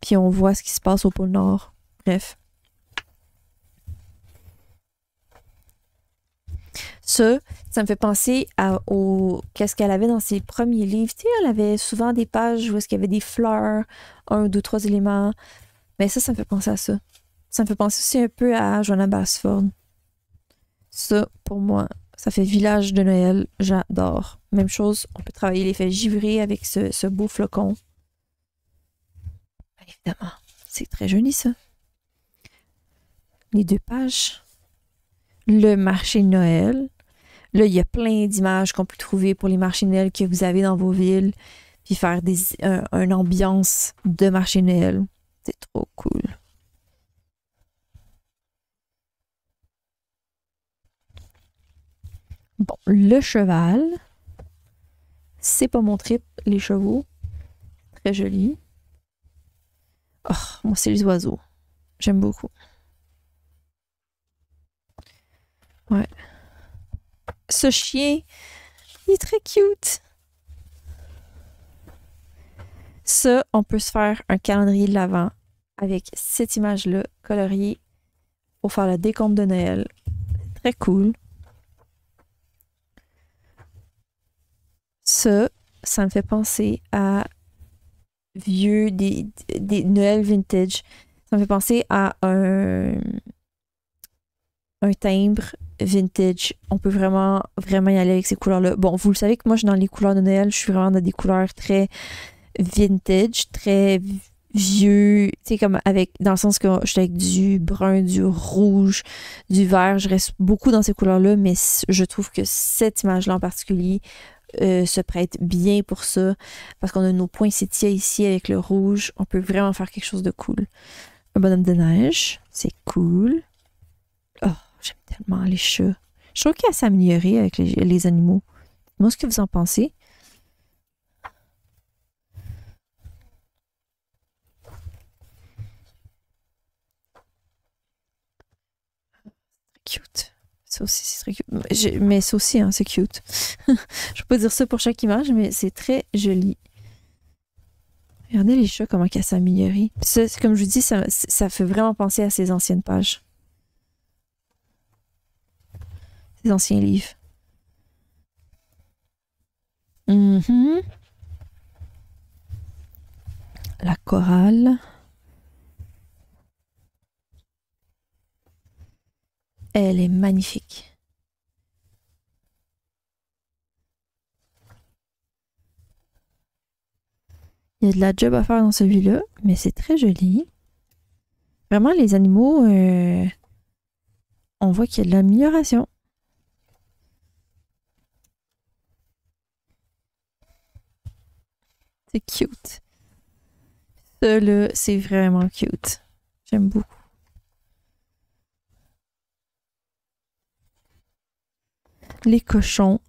Puis on voit ce qui se passe au pôle Nord. Bref. Ça me fait penser qu'est-ce qu'elle avait dans ses premiers livres. Tu sais, elle avait souvent des pages où est-ce qu'il y avait des fleurs, 1, 2, 3 éléments. Mais ça me fait penser à ça. Ça me fait penser aussi un peu à Joanna Basford. Ça, pour moi, ça fait village de Noël. J'adore. Même chose, on peut travailler l'effet givré avec ce beau flocon. Évidemment, c'est très joli, ça. Les 2 pages. Le marché de Noël. Là, il y a plein d'images qu'on peut trouver pour les marchés de Noël que vous avez dans vos villes. Puis faire une ambiance de marché de Noël. C'est trop cool. Bon, le cheval. C'est pas mon trip, les chevaux. Très joli. Oh, moi, c'est les oiseaux. J'aime beaucoup. Ouais. Ce chien, il est très cute. Ça, on peut se faire un calendrier de l'Avent avec cette image-là, coloriée, pour faire le décompte de Noël. Très cool. Ça me fait penser à des Noël vintage. Ça me fait penser à un timbre vintage. On peut vraiment y aller avec ces couleurs-là. Bon, vous le savez que moi, je suis dans les couleurs de Noël. Je suis vraiment dans des couleurs très vintage, très vieux. Tu sais, comme dans le sens que je suis avec du brun, du rouge, du vert. Je reste beaucoup dans ces couleurs-là, mais je trouve que cette image-là en particulier se prête bien pour ça, parce qu'on a nos poinsettias ici avec le rouge. On peut vraiment faire quelque chose de cool. Un bonhomme de neige, c'est cool. Oh, j'aime tellement les chats. Je trouve qu'il y a à s'améliorer avec les animaux. Moi, ce que vous en pensez? Cute. Ça aussi, c'est très cute. Mais ça aussi, hein, c'est cute. Je peux pas dire ça pour chaque image, mais c'est très joli. Regardez les chats, comment ils s'améliorent. Comme je vous dis, ça fait vraiment penser à ces anciennes pages. Ces anciens livres. La chorale. Elle est magnifique. Il y a de la job à faire dans celui-là, mais c'est très joli. Vraiment, les animaux, on voit qu'il y a de l'amélioration. C'est cute. Ça, là, c'est vraiment cute. J'aime beaucoup. Les cochons,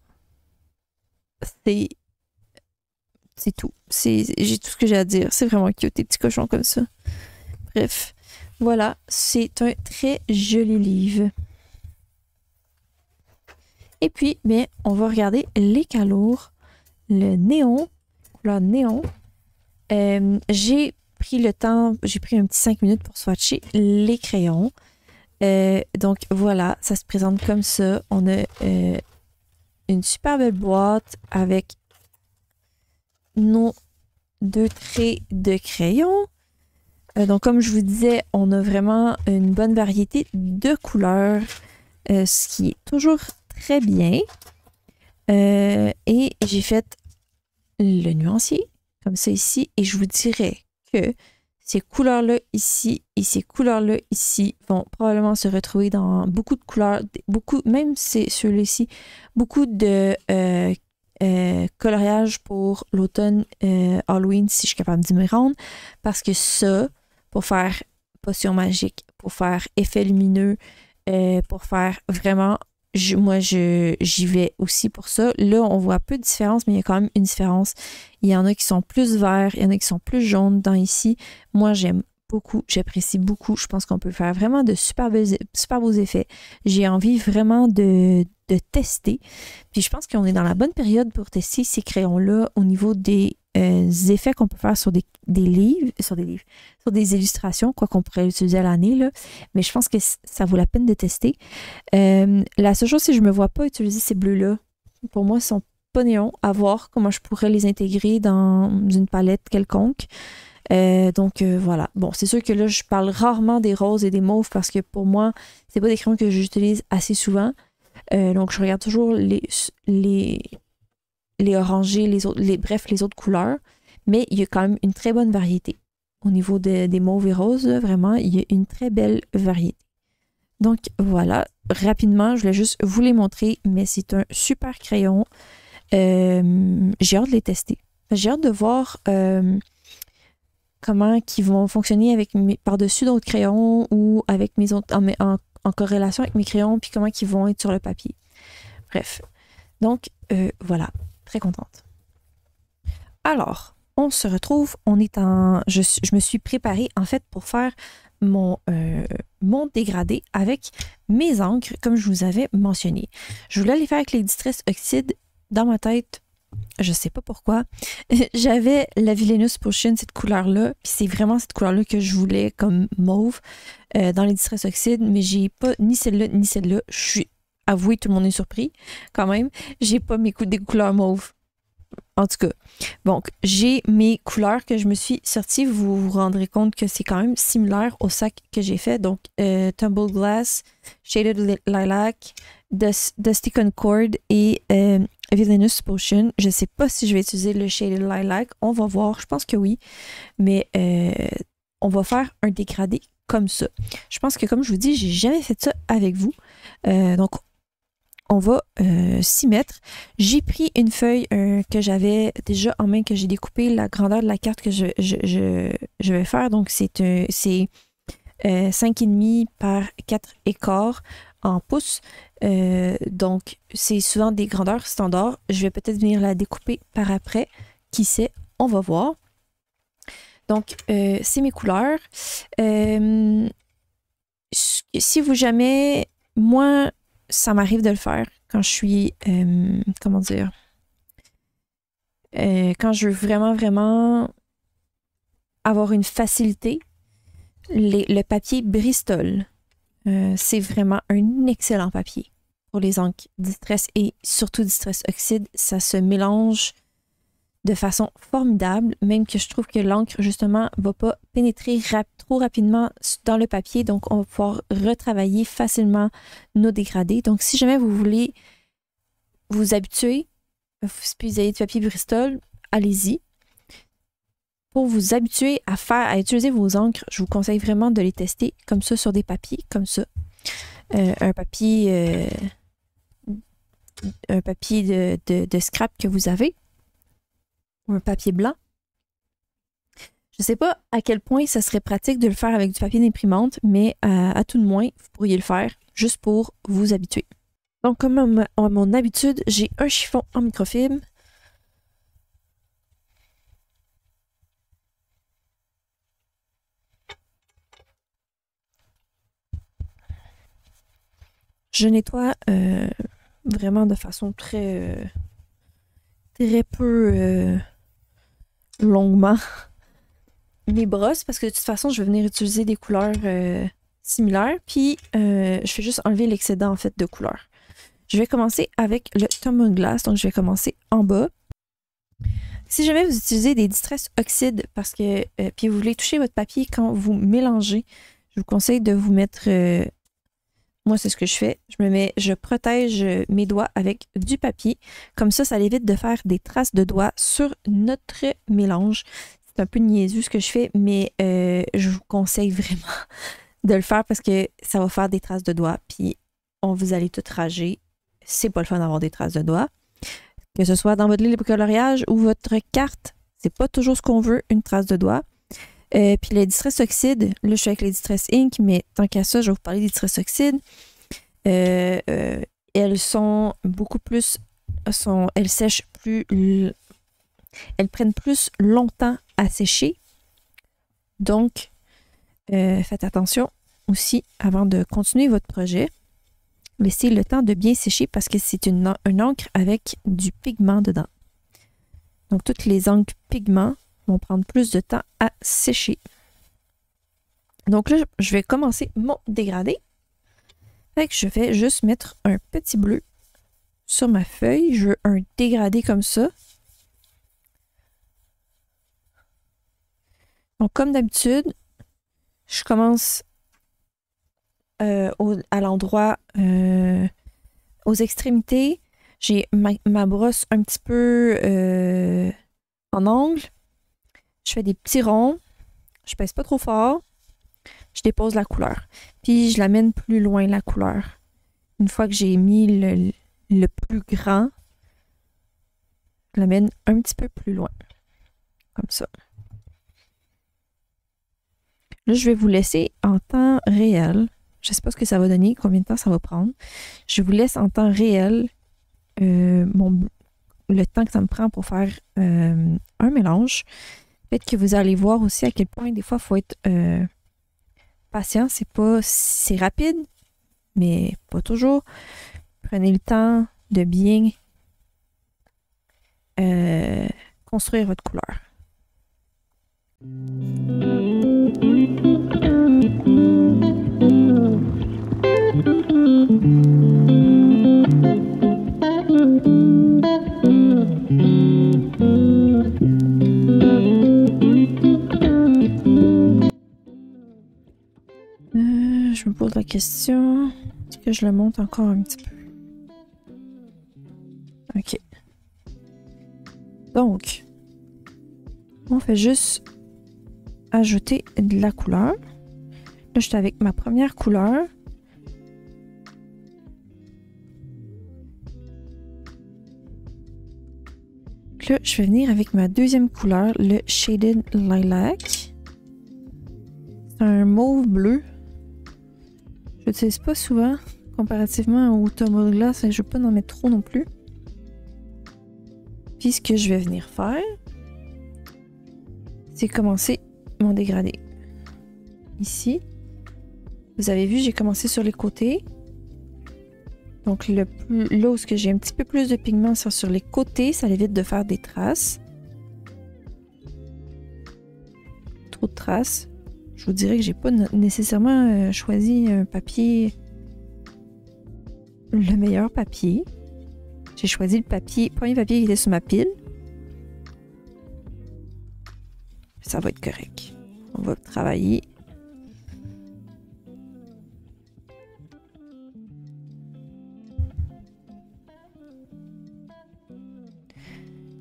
c'est tout. J'ai tout ce que j'ai à dire. C'est vraiment cute, des petits cochons comme ça. Bref, voilà, c'est un très joli livre. Et puis, bien, on va regarder les calours, le néon, couleur néon. J'ai pris le temps, j'ai pris un petit 5 minutes pour swatcher les crayons. Donc voilà, ça se présente comme ça. On a une super belle boîte avec nos 2 traits de crayons. Donc comme je vous disais, on a vraiment une bonne variété de couleurs, ce qui est toujours très bien. Et j'ai fait le nuancier, comme ça ici, et je vous dirais que ces couleurs-là ici et ces couleurs-là ici vont probablement se retrouver dans beaucoup de couleurs, même ceux-là-ci, beaucoup de coloriage pour l'automne Halloween, si je suis capable d'y me rendre, parce que ça, pour faire potion magique, pour faire effet lumineux, pour faire vraiment... Moi, j'y vais aussi pour ça. Là, on voit peu de différence, mais il y a quand même une différence. Il y en a qui sont plus verts, il y en a qui sont plus jaunes dans ici. Moi, j'aime beaucoup, j'apprécie beaucoup. Je pense qu'on peut faire vraiment de super beaux effets. J'ai envie vraiment de tester. Puis je pense qu'on est dans la bonne période pour tester ces crayons-là au niveau des effets qu'on peut faire sur des livres, sur des illustrations, quoi qu'on pourrait utiliser à l'année, là. Mais je pense que ça vaut la peine de tester. La seule chose, c'est que je ne me vois pas utiliser ces bleus-là. Pour moi, ils sont pas néons. À voir comment je pourrais les intégrer dans une palette quelconque. Donc voilà. Bon, c'est sûr que là, je parle rarement des roses et des mauves parce que pour moi, c'est pas des crayons que j'utilise assez souvent. Donc je regarde toujours les orangés, les autres couleurs. Mais il y a quand même une très bonne variété. Au niveau des mauves et roses, là, vraiment, il y a une très belle variété. Donc voilà, rapidement, je voulais juste vous les montrer, mais c'est un super crayon. J'ai hâte de les tester. J'ai hâte de voir comment ils vont fonctionner avec par-dessus d'autres crayons ou avec mes autres en corrélation avec mes crayons, puis comment ils vont être sur le papier. Bref. Donc voilà, très contente. Alors, on se retrouve, je me suis préparée en fait pour faire mon dégradé avec mes encres, comme je vous avais mentionné. Je voulais les faire avec les Distress Oxide. Dans ma tête, je sais pas pourquoi, j'avais la Villainous Potion, cette couleur-là, puis c'est vraiment cette couleur-là que je voulais comme mauve dans les Distress Oxide, mais j'ai pas ni celle-là ni celle-là. Je suis avouée, tout le monde est surpris quand même. J'ai pas des couleurs mauves. En tout cas, donc, j'ai mes couleurs que je me suis sorties. Vous vous rendrez compte que c'est quand même similaire au sac que j'ai fait. Donc, Tumble Glass, Shaded Lilac, Dusty Concord et Villainous Potion. Je ne sais pas si je vais utiliser le Shaded Lilac. On va voir. Je pense que oui. Mais on va faire un dégradé comme ça. Je pense que, comme je vous dis, j'ai jamais fait ça avec vous. Donc, on va s'y mettre. J'ai pris une feuille que j'avais déjà en main, que j'ai découpé la grandeur de la carte que je vais faire. Donc, c'est 5,5 par 4,25 en pouces. Donc, c'est souvent des grandeurs standards. Je vais peut-être venir la découper par après. Qui sait? On va voir. Donc, c'est mes couleurs. Si vous jamais... Moi, ça m'arrive de le faire quand je suis, comment dire, quand je veux vraiment, vraiment avoir une facilité. Le papier Bristol, c'est vraiment un excellent papier pour les encres Distress et surtout Distress Oxide. Ça se mélange de façon formidable, même que je trouve que l'encre, justement, ne va pas pénétrer trop rapidement dans le papier. Donc, on va pouvoir retravailler facilement nos dégradés. Donc, si jamais vous voulez vous habituer, puis vous avez du papier Bristol, allez-y. Pour vous habituer à utiliser vos encres, je vous conseille vraiment de les tester comme ça sur des papiers, comme ça. un papier, de scrap que vous avez, ou un papier blanc. Je ne sais pas à quel point ça serait pratique de le faire avec du papier d'imprimante, mais à tout de moins, vous pourriez le faire juste pour vous habituer. Donc, comme à mon habitude, j'ai un chiffon en microfibre. Je nettoie vraiment de façon très peu longuement mes brosses parce que de toute façon, je vais venir utiliser des couleurs similaires. Puis, je vais juste enlever l'excédent en fait de couleurs. Je vais commencer avec le Tombow Glass. Donc, je vais commencer en bas. Si jamais vous utilisez des Distress Oxide parce que puis vous voulez toucher votre papier quand vous mélangez, je vous conseille de vous mettre... moi, c'est ce que je fais. Je protège mes doigts avec du papier. Comme ça l'évite de faire des traces de doigts sur notre mélange. C'est un peu niaiseux ce que je fais, mais je vous conseille vraiment de le faire parce que ça va faire des traces de doigts. Puis, vous allez tout rager. C'est pas le fun d'avoir des traces de doigts. Que ce soit dans votre livre de coloriage ou votre carte, c'est pas toujours ce qu'on veut, une trace de doigt. Puis les Distress Oxide, là je suis avec les Distress Ink, mais tant qu'à ça, je vais vous parler des Distress Oxide. Elles sont beaucoup plus... elles sèchent plus... Elles prennent plus longtemps à sécher. Donc, faites attention aussi avant de continuer votre projet. Laissez le temps de bien sécher parce que c'est une encre avec du pigment dedans. Donc, toutes les encres pigments vont prendre plus de temps à sécher. Donc là, je vais commencer mon dégradé. Fait que je vais juste mettre un petit bleu sur ma feuille. Je veux un dégradé comme ça. Donc, comme d'habitude, je commence à l'endroit, aux extrémités. J'ai ma brosse un petit peu en angle. Je fais des petits ronds. Je pèse pas trop fort. Je dépose la couleur. Puis, je l'amène plus loin, la couleur. Une fois que j'ai mis le plus grand, je l'amène un petit peu plus loin. Comme ça. Là, je vais vous laisser en temps réel. Je ne sais pas ce que ça va donner, combien de temps ça va prendre. Je vous laisse en temps réel le temps que ça me prend pour faire un mélange. Peut-être que vous allez voir aussi à quel point des fois il faut être patient. C'est rapide, mais pas toujours. Prenez le temps de bien construire votre couleur. Je me pose la question, est-ce que je le monte encore un petit peu? Ok. Donc, on fait juste ajouter de la couleur. Là, je suis avec ma première couleur. Là, je vais venir avec ma deuxième couleur, le Shaded Lilac. C'est un mauve bleu. Je l'utilise pas souvent, comparativement au Tombow Glass, je ne vais pas en mettre trop non plus. Puis ce que je vais venir faire, c'est commencer mon dégradé. Ici, vous avez vu, j'ai commencé sur les côtés. Donc là où j'ai un petit peu plus de pigment sur les côtés, ça évite de faire des traces. Trop de traces. Je vous dirais que j'ai pas nécessairement choisi un papier, le meilleur papier. J'ai choisi le premier papier qui était sur ma pile. Ça va être correct. On va travailler.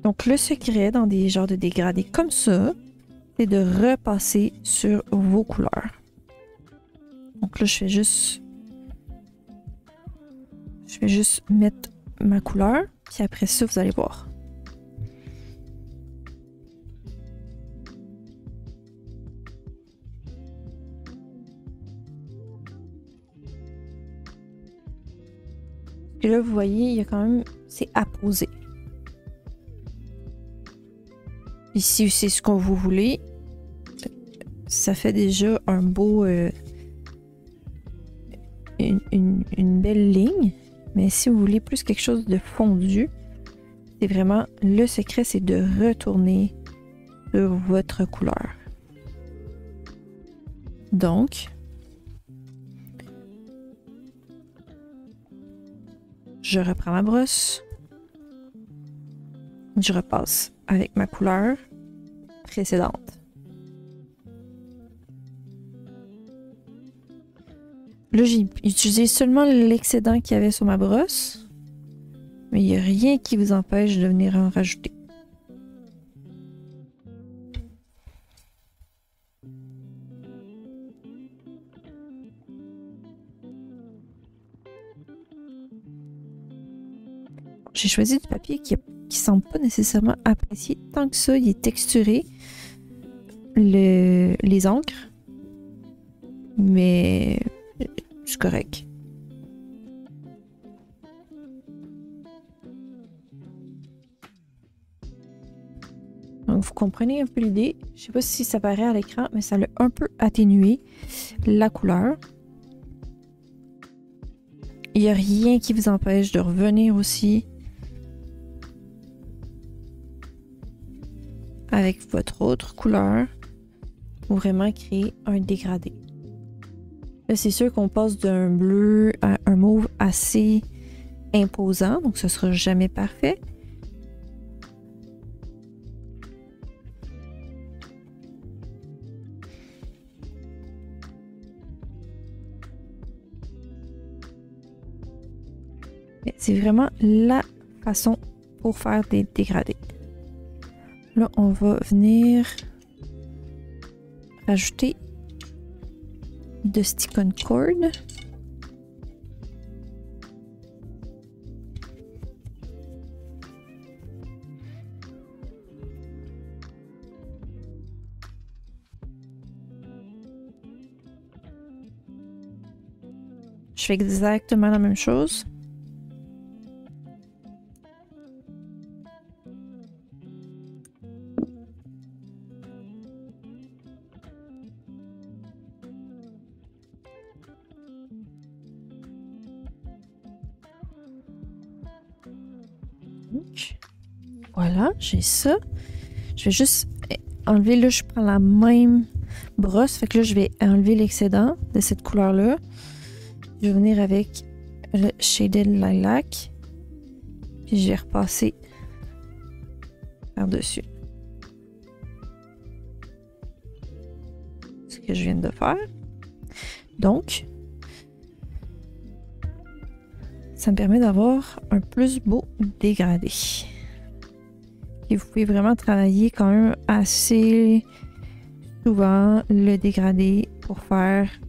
Donc le secret dans des genres de dégradés comme ça, c'est de repasser sur vos couleurs. Donc là, je fais juste Je vais juste mettre ma couleur, puis après ça, vous allez voir. Et là, vous voyez, il y a quand même... C'est apposé. Ici, c'est ce que vous voulez. Ça fait déjà un beau... une belle ligne. Mais si vous voulez plus quelque chose de fondu, c'est vraiment... Le secret, c'est de retourner sur votre couleur. Donc... Je reprends ma brosse. Je repasse avec ma couleur précédente. Là, j'ai utilisé seulement l'excédent qu'il y avait sur ma brosse. Mais il n'y a rien qui vous empêche de venir en rajouter. J'ai choisi du papier qui semble pas nécessairement apprécié tant que ça. Il est texturé, les encres, mais c'est correct. Donc vous comprenez un peu l'idée. Je sais pas si ça paraît à l'écran, mais ça l'a un peu atténué la couleur. Il n'y a rien qui vous empêche de revenir aussi avec votre autre couleur pour vraiment créer un dégradé. Là, c'est sûr qu'on passe d'un bleu à un mauve assez imposant, donc ce sera jamais parfait. Mais c'est vraiment la façon pour faire des dégradés. Là, on va venir rajouter de stick-on cord. Je fais exactement la même chose. Donc, voilà, j'ai ça. Je vais juste enlever, là, je prends la même brosse. Fait que là, je vais enlever l'excédent de cette couleur-là. Je vais venir avec le Shaded Lilac. Puis je vais repasser par-dessus. Ce que je viens de faire. Donc, ça me permet d'avoir un plus beau dégradé. Et vous pouvez vraiment travailler quand même assez souvent le dégradé pour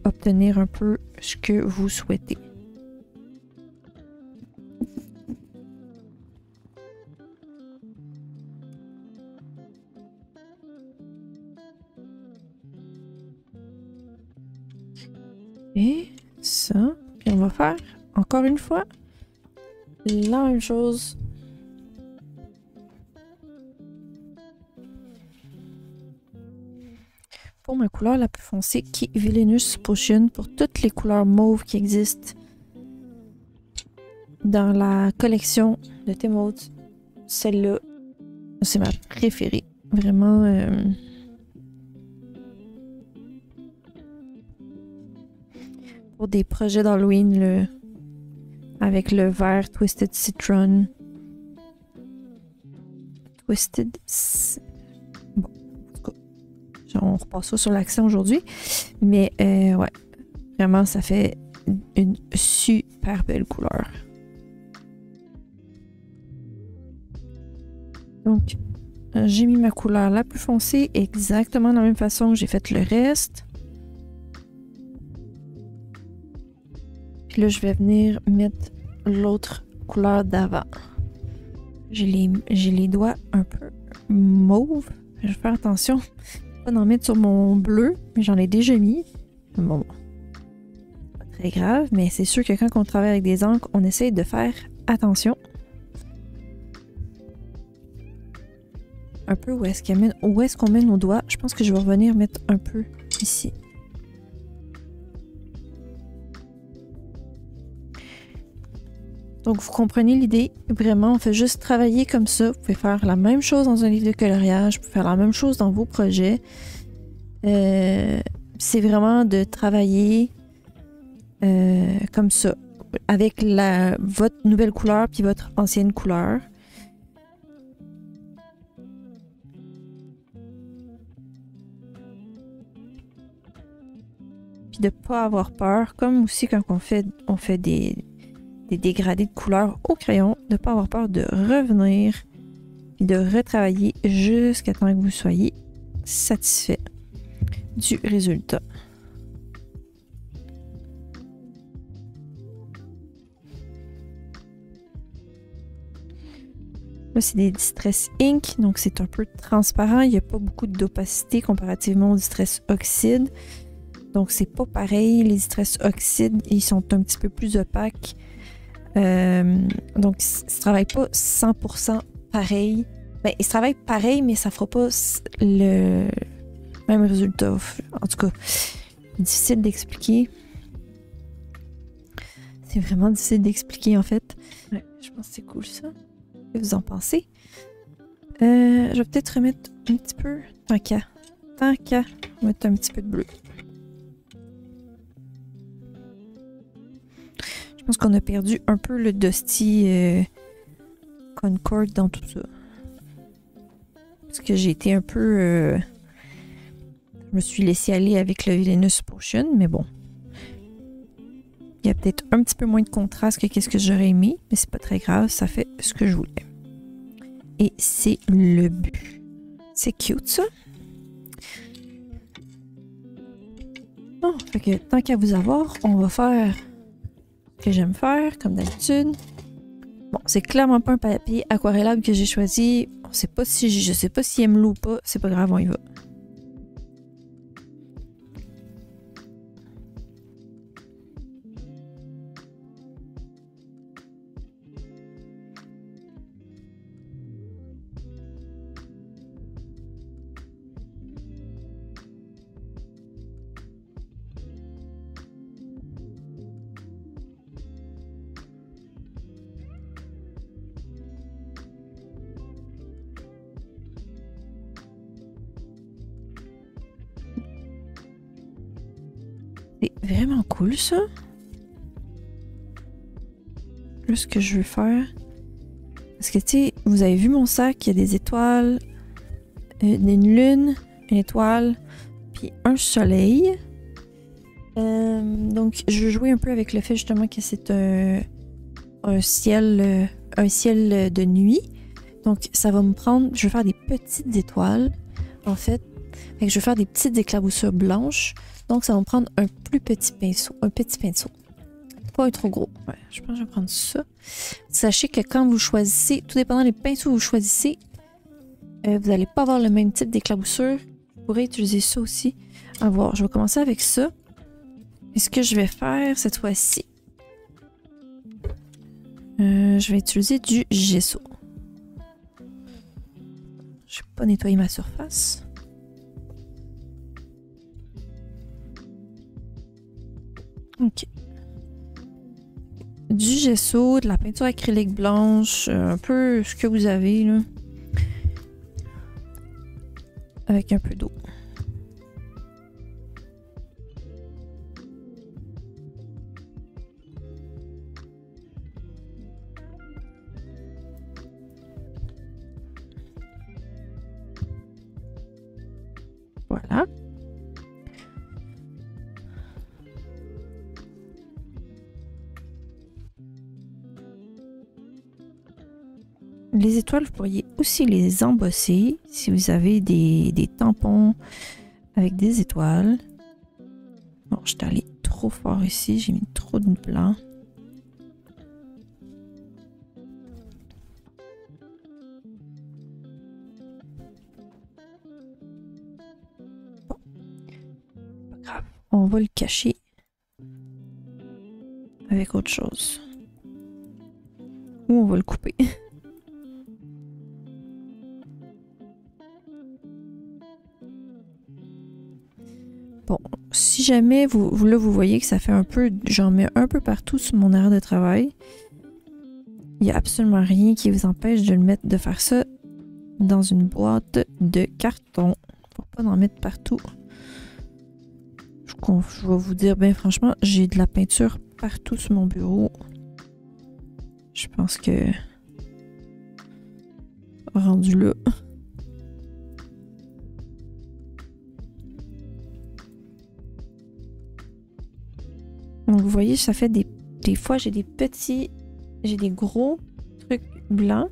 obtenir un peu ce que vous souhaitez. Et ça, puis on va faire encore une fois la même chose. Pour ma couleur la plus foncée qui est Villainous Potion, pour toutes les couleurs mauves qui existent dans la collection de Timoth, celle-là, c'est ma préférée. Vraiment, pour des projets d'Halloween, avec le vert Twisted Citron. Bon, en tout cas, on repasse ça sur l'accent aujourd'hui. Mais ouais, vraiment, ça fait une super belle couleur. Donc, j'ai mis ma couleur la plus foncée exactement de la même façon que j'ai fait le reste. Puis là, je vais venir mettre l'autre couleur d'avant. J'ai les doigts un peu mauve. Je vais faire attention. Pas d'en mettre sur mon bleu, mais j'en ai déjà mis. Bon, pas très grave, mais c'est sûr que quand on travaille avec des encres, on essaye de faire attention. Un peu où est-ce qu'on met nos doigts. Je pense que je vais revenir mettre un peu ici. Donc, vous comprenez l'idée. Vraiment, on fait juste travailler comme ça. Vous pouvez faire la même chose dans un livre de coloriage. Vous pouvez faire la même chose dans vos projets. C'est vraiment de travailler comme ça. Avec votre nouvelle couleur puis votre ancienne couleur. Puis de ne pas avoir peur. Comme aussi quand on fait des dégradés de couleurs au crayon, de ne pas avoir peur de revenir et de retravailler jusqu'à temps que vous soyez satisfait du résultat. Là, c'est des Distress Ink, donc c'est un peu transparent. Il n'y a pas beaucoup d'opacité comparativement au Distress Oxide. Donc, c'est pas pareil. Les Distress Oxide, ils sont un petit peu plus opaques. Donc, ça ne travaille pas 100% pareil. Ben, il se travaille pareil, mais ça fera pas le même résultat. En tout cas, difficile d'expliquer. C'est vraiment difficile d'expliquer, en fait. Ouais, je pense que c'est cool, ça. Qu'est-ce que vous en pensez? Je vais peut-être remettre un petit peu, tant qu'à mettre un petit peu de bleu. Je pense qu'on a perdu un peu le Dusty Concord dans tout ça. Parce que j'ai été un peu... je me suis laissée aller avec le Villainous Potion, mais bon. Il y a peut-être un petit peu moins de contraste que qu'est-ce que j'aurais aimé, mais c'est pas très grave, ça fait ce que je voulais. Et c'est le but. C'est cute, ça. Bon, fait que tant qu'à vous avoir, on va faire ce que j'aime faire, comme d'habitude. Bon, c'est clairement pas un papier aquarellable que j'ai choisi. Je sais pas s'il aime l'eau ou pas. C'est pas grave, on y va. C'est vraiment cool, ça. Là, ce que je veux faire... Parce que, tu sais, vous avez vu mon sac, il y a des étoiles, une lune, une étoile, puis un soleil. Donc, je veux jouer un peu avec le fait, justement, que c'est un ciel de nuit. Donc, ça va me prendre... Je vais faire des petites étoiles, en fait. Fait que je vais faire des petites éclaboussures blanches. Donc, ça va me prendre un plus petit pinceau. Un petit pinceau. Pas un trop gros. Ouais, je pense que je vais prendre ça. Sachez que quand vous choisissez, tout dépendant des pinceaux que vous choisissez, vous n'allez pas avoir le même type d'éclaboussure. Vous pourrez utiliser ça aussi. À voir. Je vais commencer avec ça. Et ce que je vais faire cette fois-ci, je vais utiliser du gesso. Je vais pas nettoyer ma surface. Ok. Du gesso, de la peinture acrylique blanche, un peu ce que vous avez là. Avec un peu d'eau. Voilà. Les étoiles, vous pourriez aussi les embosser si vous avez des tampons avec des étoiles. Bon, je suis allée trop fort ici, j'ai mis trop de blanc. on va le cacher avec autre chose. Ou on va le couper. Bon, si jamais vous voyez que ça fait un peu, j'en mets un peu partout sur mon aire de travail. Il n'y a absolument rien qui vous empêche de faire ça dans une boîte de carton. Pour pas en mettre partout. Je vais vous dire, bien franchement, j'ai de la peinture partout sur mon bureau. Je pense que rendu là. Donc vous voyez, ça fait des fois j'ai des gros trucs blancs,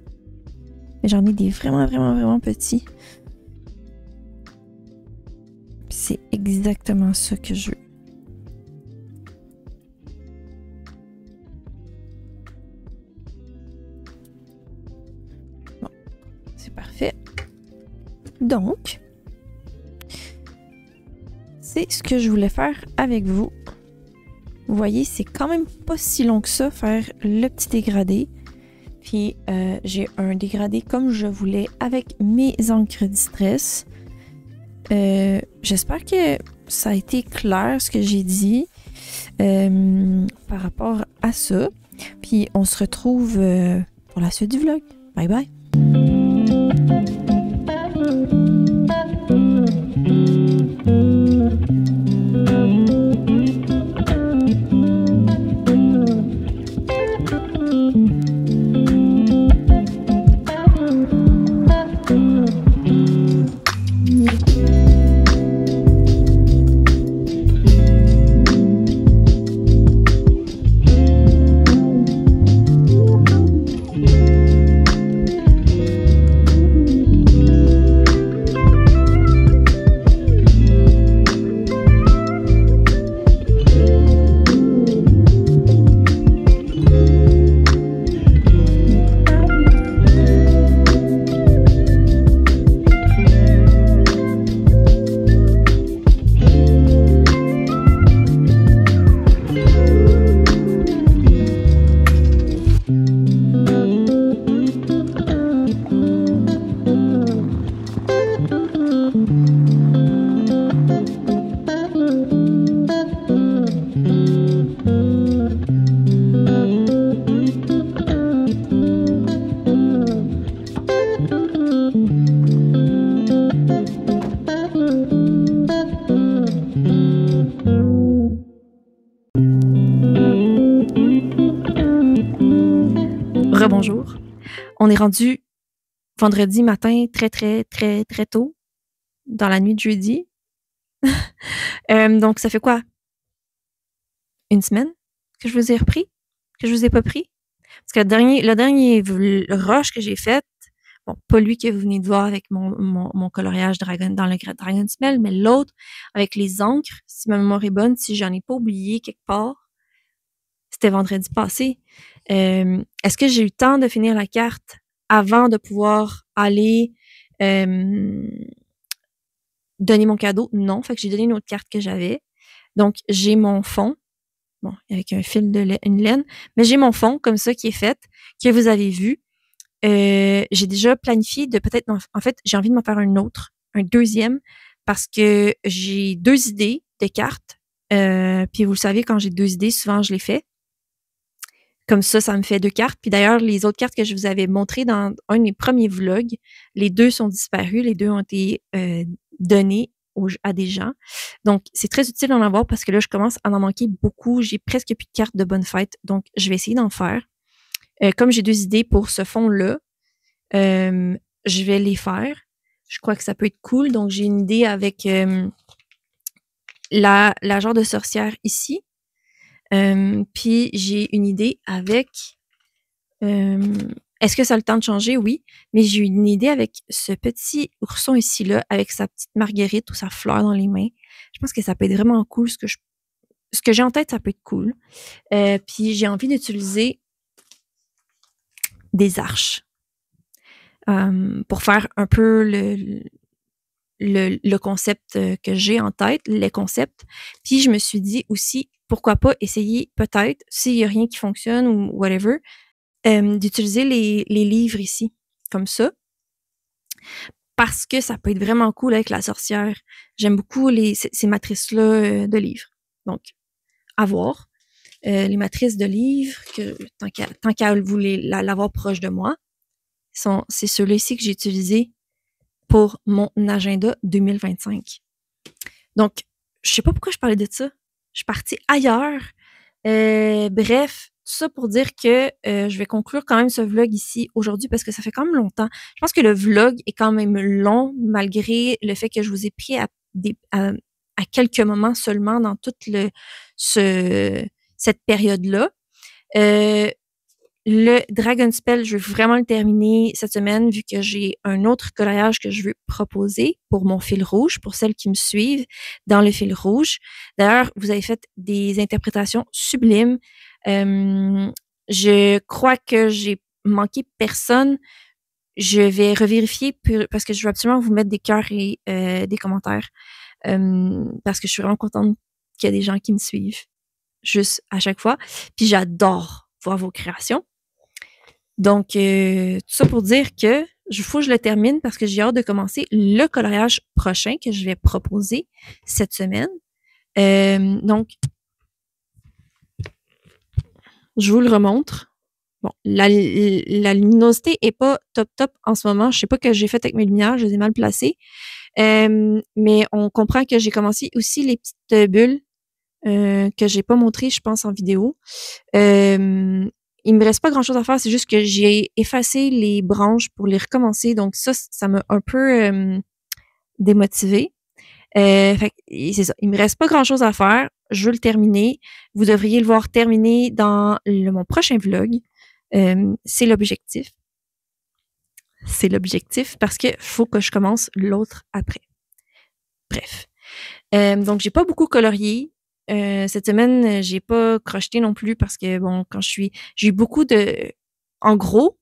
mais j'en ai des vraiment petits. C'est exactement ça que je veux. Bon, c'est parfait. Donc, c'est ce que je voulais faire avec vous. Vous voyez, c'est quand même pas si long que ça, faire le petit dégradé. Puis, j'ai un dégradé comme je voulais avec mes encres Distress. J'espère que ça a été clair ce que j'ai dit par rapport à ça. Puis, on se retrouve pour la suite du vlog. Bye bye! Rebonjour. On est rendu vendredi matin très tôt, dans la nuit de jeudi. Donc, ça fait quoi? Une semaine que je vous ai repris? Que je vous ai pas pris? Parce que le dernier rush que j'ai fait, bon, pas lui que vous venez de voir avec mon coloriage Dragon dans le Dragon Smell, mais l'autre avec les encres, si ma mémoire est bonne, si j'en ai pas oublié quelque part, c'était vendredi passé. Est-ce que j'ai eu le temps de finir la carte avant de pouvoir aller donner mon cadeau? Non, fait que j'ai donné une autre carte que j'avais. Donc, j'ai mon fond, bon, avec un fil une laine, mais j'ai mon fond comme ça qui est fait, que vous avez vu. J'ai déjà planifié de peut-être, en fait, j'ai envie de m'en faire un deuxième, parce que j'ai 2 idées de cartes. Puis vous le savez, quand j'ai 2 idées, souvent je les fais. Comme ça me fait 2 cartes. Puis d'ailleurs, les autres cartes que je vous avais montrées dans un de mes premiers vlogs, les 2 sont disparus, les 2 ont été donnés à des gens. Donc, c'est très utile d'en avoir parce que là, je commence à en manquer beaucoup. J'ai presque plus de cartes de bonne fête. Donc, je vais essayer d'en faire. Comme j'ai 2 idées pour ce fond-là, je vais les faire. Je crois que ça peut être cool. Donc, j'ai une idée avec la genre de sorcière ici. Puis j'ai une idée avec est-ce que ça a le temps de changer? Oui, mais j'ai une idée avec ce petit ourson ici là avec sa petite marguerite ou sa fleur dans les mains. Je pense que ça peut être vraiment cool. Ce que j'ai en tête, ça peut être cool. Puis j'ai envie d'utiliser des arches pour faire un peu le concept que j'ai en tête, les concepts. Puis je me suis dit aussi, pourquoi pas essayer peut-être, s'il y a rien qui fonctionne ou whatever, d'utiliser les livres ici, comme ça, parce que ça peut être vraiment cool avec la sorcière. J'aime beaucoup ces matrices-là de livres. Donc, à voir. Les matrices de livres, que tant qu'à vous l'avoir proche de moi, c'est ceux-là ici que j'ai utilisés pour mon agenda 2025. Donc, je sais pas pourquoi je parlais de ça. Je suis partie ailleurs. Bref, tout ça pour dire que je vais conclure quand même ce vlog ici aujourd'hui parce que ça fait quand même longtemps. Je pense que le vlog est quand même long malgré le fait que je vous ai pris à quelques moments seulement dans toute cette période-là. Le Dragon Spell, je veux vraiment le terminer cette semaine vu que j'ai un autre coloriage que je veux proposer pour mon fil rouge, pour celles qui me suivent dans le fil rouge. D'ailleurs, vous avez fait des interprétations sublimes. Je crois que j'ai manqué personne. Je vais revérifier parce que je veux absolument vous mettre des cœurs et des commentaires parce que je suis vraiment contente qu'il y a des gens qui me suivent juste à chaque fois. Puis j'adore voir vos créations. Donc, tout ça pour dire que faut que je le termine parce que j'ai hâte de commencer le coloriage prochain que je vais proposer cette semaine. Donc, je vous le remontre. Bon, la luminosité est pas top en ce moment. Je sais pas ce que j'ai fait avec mes lumières, je les ai mal placées. Mais on comprend que j'ai commencé aussi les petites bulles que j'ai pas montrées, je pense, en vidéo. Il me reste pas grand chose à faire, c'est juste que j'ai effacé les branches pour les recommencer. Donc ça m'a un peu démotivée. Fait c'est ça. Il me reste pas grand chose à faire. Je veux le terminer. Vous devriez le voir terminé dans mon prochain vlog. C'est l'objectif. C'est l'objectif parce que faut que je commence l'autre après. Bref. Donc, j'ai pas beaucoup colorié. Cette semaine, j'ai pas crocheté non plus parce que, bon, j'ai eu beaucoup en gros,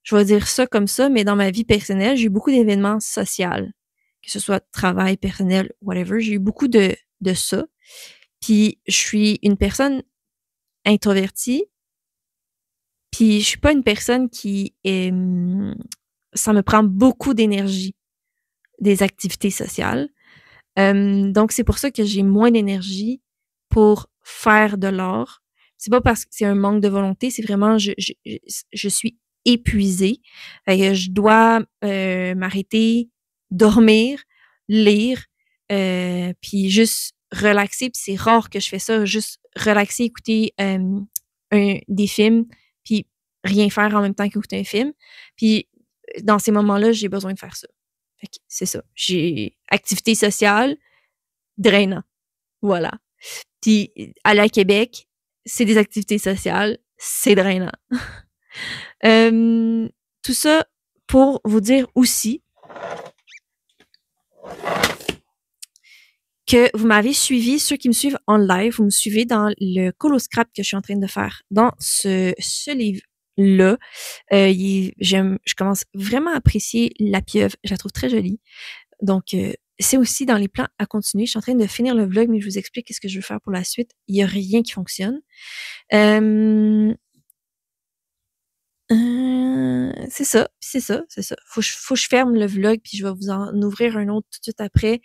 je vais dire ça comme ça, mais dans ma vie personnelle, j'ai eu beaucoup d'événements sociaux, que ce soit travail, personnel, whatever. J'ai eu beaucoup de ça. Puis, je suis une personne introvertie. Puis, je suis pas une personne qui ça me prend beaucoup d'énergie, des activités sociales. Donc, c'est pour ça que j'ai moins d'énergie pour faire de l'art. C'est pas parce que c'est un manque de volonté, c'est vraiment je suis épuisée. Je dois m'arrêter, dormir, lire, puis juste relaxer. Puis c'est rare que je fais ça, juste relaxer, écouter des films, puis rien faire en même temps qu'écouter un film. Puis dans ces moments-là, j'ai besoin de faire ça. Fait que c'est ça. J'ai activité sociale, drainant. Voilà. Puis aller à Québec, c'est des activités sociales, c'est drainant. Tout ça pour vous dire aussi que vous m'avez suivi, ceux qui me suivent en live, vous me suivez dans le Coloscrap que je suis en train de faire dans ce livre-là. Je commence vraiment à apprécier la pieuvre. Je la trouve très jolie. Donc, c'est aussi dans les plans à continuer. Je suis en train de finir le vlog, mais je vous explique ce que je veux faire pour la suite. Il n'y a rien qui fonctionne. C'est ça. Faut que je ferme le vlog, puis je vais vous en ouvrir un autre tout de suite après.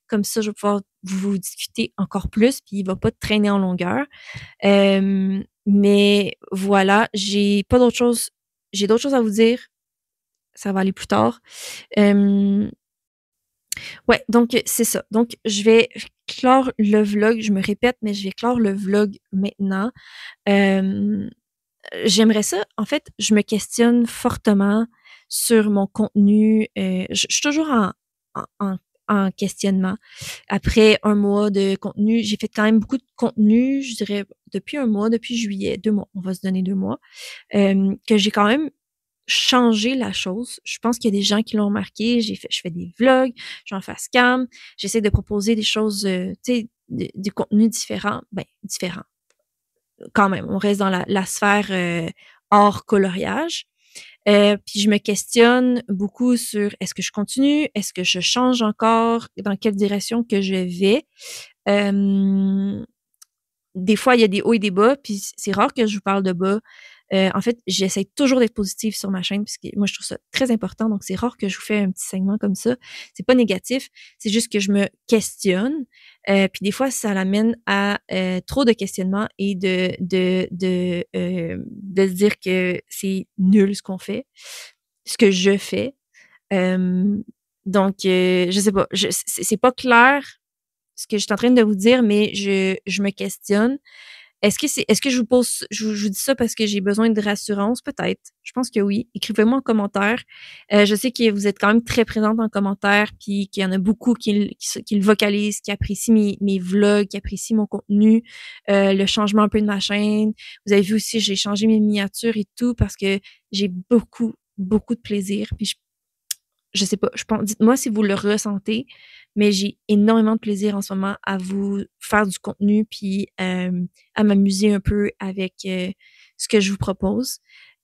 Comme ça, je vais pouvoir vous discuter encore plus, puis il va pas traîner en longueur. Mais voilà, j'ai d'autres choses à vous dire. Ça va aller plus tard. Ouais, donc c'est ça. Donc, je vais clore le vlog. Je me répète, mais je vais clore le vlog maintenant. J'aimerais ça. En fait, je me questionne fortement sur mon contenu. Je suis toujours en questionnement. Après un mois de contenu, j'ai fait quand même beaucoup de contenu, je dirais, depuis un mois, depuis juillet, 2 mois. On va se donner 2 mois. Que j'ai quand même changer la chose. Je pense qu'il y a des gens qui l'ont remarqué. Je fais des vlogs, j'en fais cam, j'essaie de proposer des choses, tu sais, du contenu différent. Ben, différent. Quand même, on reste dans la sphère hors coloriage. Puis je me questionne beaucoup sur est-ce que je continue, est-ce que je change encore, dans quelle direction que je vais. Des fois, il y a des hauts et des bas, puis c'est rare que je vous parle de bas. En fait, j'essaie toujours d'être positive sur ma chaîne, parce que moi, je trouve ça très important. Donc, c'est rare que je vous fais un petit segment comme ça. C'est pas négatif, c'est juste que je me questionne. Puis des fois, ça l'amène à trop de questionnements et de se dire que c'est nul ce qu'on fait, ce que je fais. Donc, je sais pas, c'est pas clair ce que je suis en train de vous dire, mais je me questionne. Est-ce que je vous dis ça parce que j'ai besoin de rassurance? Peut-être. Je pense que oui. Écrivez-moi en commentaire. Je sais que vous êtes quand même très présente en commentaire, puis qu'il y en a beaucoup qui le vocalisent, qui apprécient mes vlogs, qui apprécient mon contenu, le changement un peu de ma chaîne. Vous avez vu aussi, j'ai changé mes miniatures et tout parce que j'ai beaucoup, beaucoup de plaisir. Puis je sais pas, je pense, dites-moi si vous le ressentez, mais j'ai énormément de plaisir en ce moment à vous faire du contenu puis à m'amuser un peu avec ce que je vous propose.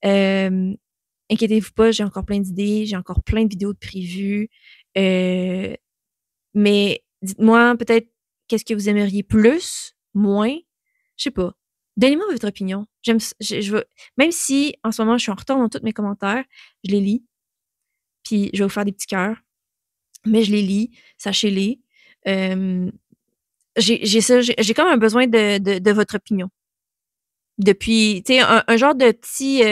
Euh, Inquiétez-vous pas, j'ai encore plein d'idées, j'ai encore plein de vidéos de prévues. Euh, mais dites-moi peut-être qu'est-ce que vous aimeriez plus, moins, je sais pas. Donnez-moi votre opinion. Je veux, même si en ce moment je suis en retard dans tous mes commentaires, je les lis, puis je vais vous faire des petits cœurs, mais je les lis, sachez-les. J'ai comme un besoin de votre opinion. Depuis, tu sais, un genre de petit,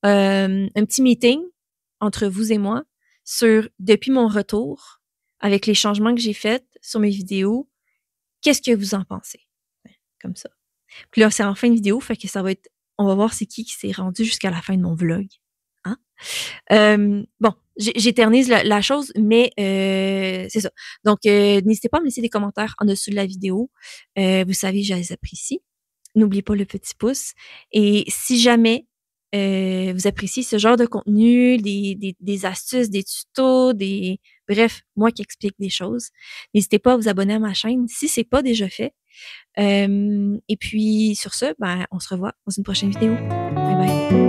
un petit meeting entre vous et moi sur, depuis mon retour, avec les changements que j'ai faits sur mes vidéos, qu'est-ce que vous en pensez? Comme ça. Puis là, c'est en fin de vidéo, fait que ça va être, on va voir c'est qui s'est rendu jusqu'à la fin de mon vlog. Hein? Bon, j'éternise la chose, mais c'est ça. Donc, n'hésitez pas à me laisser des commentaires en dessous de la vidéo. Vous savez, je les apprécie. N'oubliez pas le petit pouce. Et si jamais vous appréciez ce genre de contenu, des astuces, des tutos, bref, moi qui explique des choses, n'hésitez pas à vous abonner à ma chaîne si c'est pas déjà fait. Et puis, sur ce, ben, on se revoit dans une prochaine vidéo. Bye bye.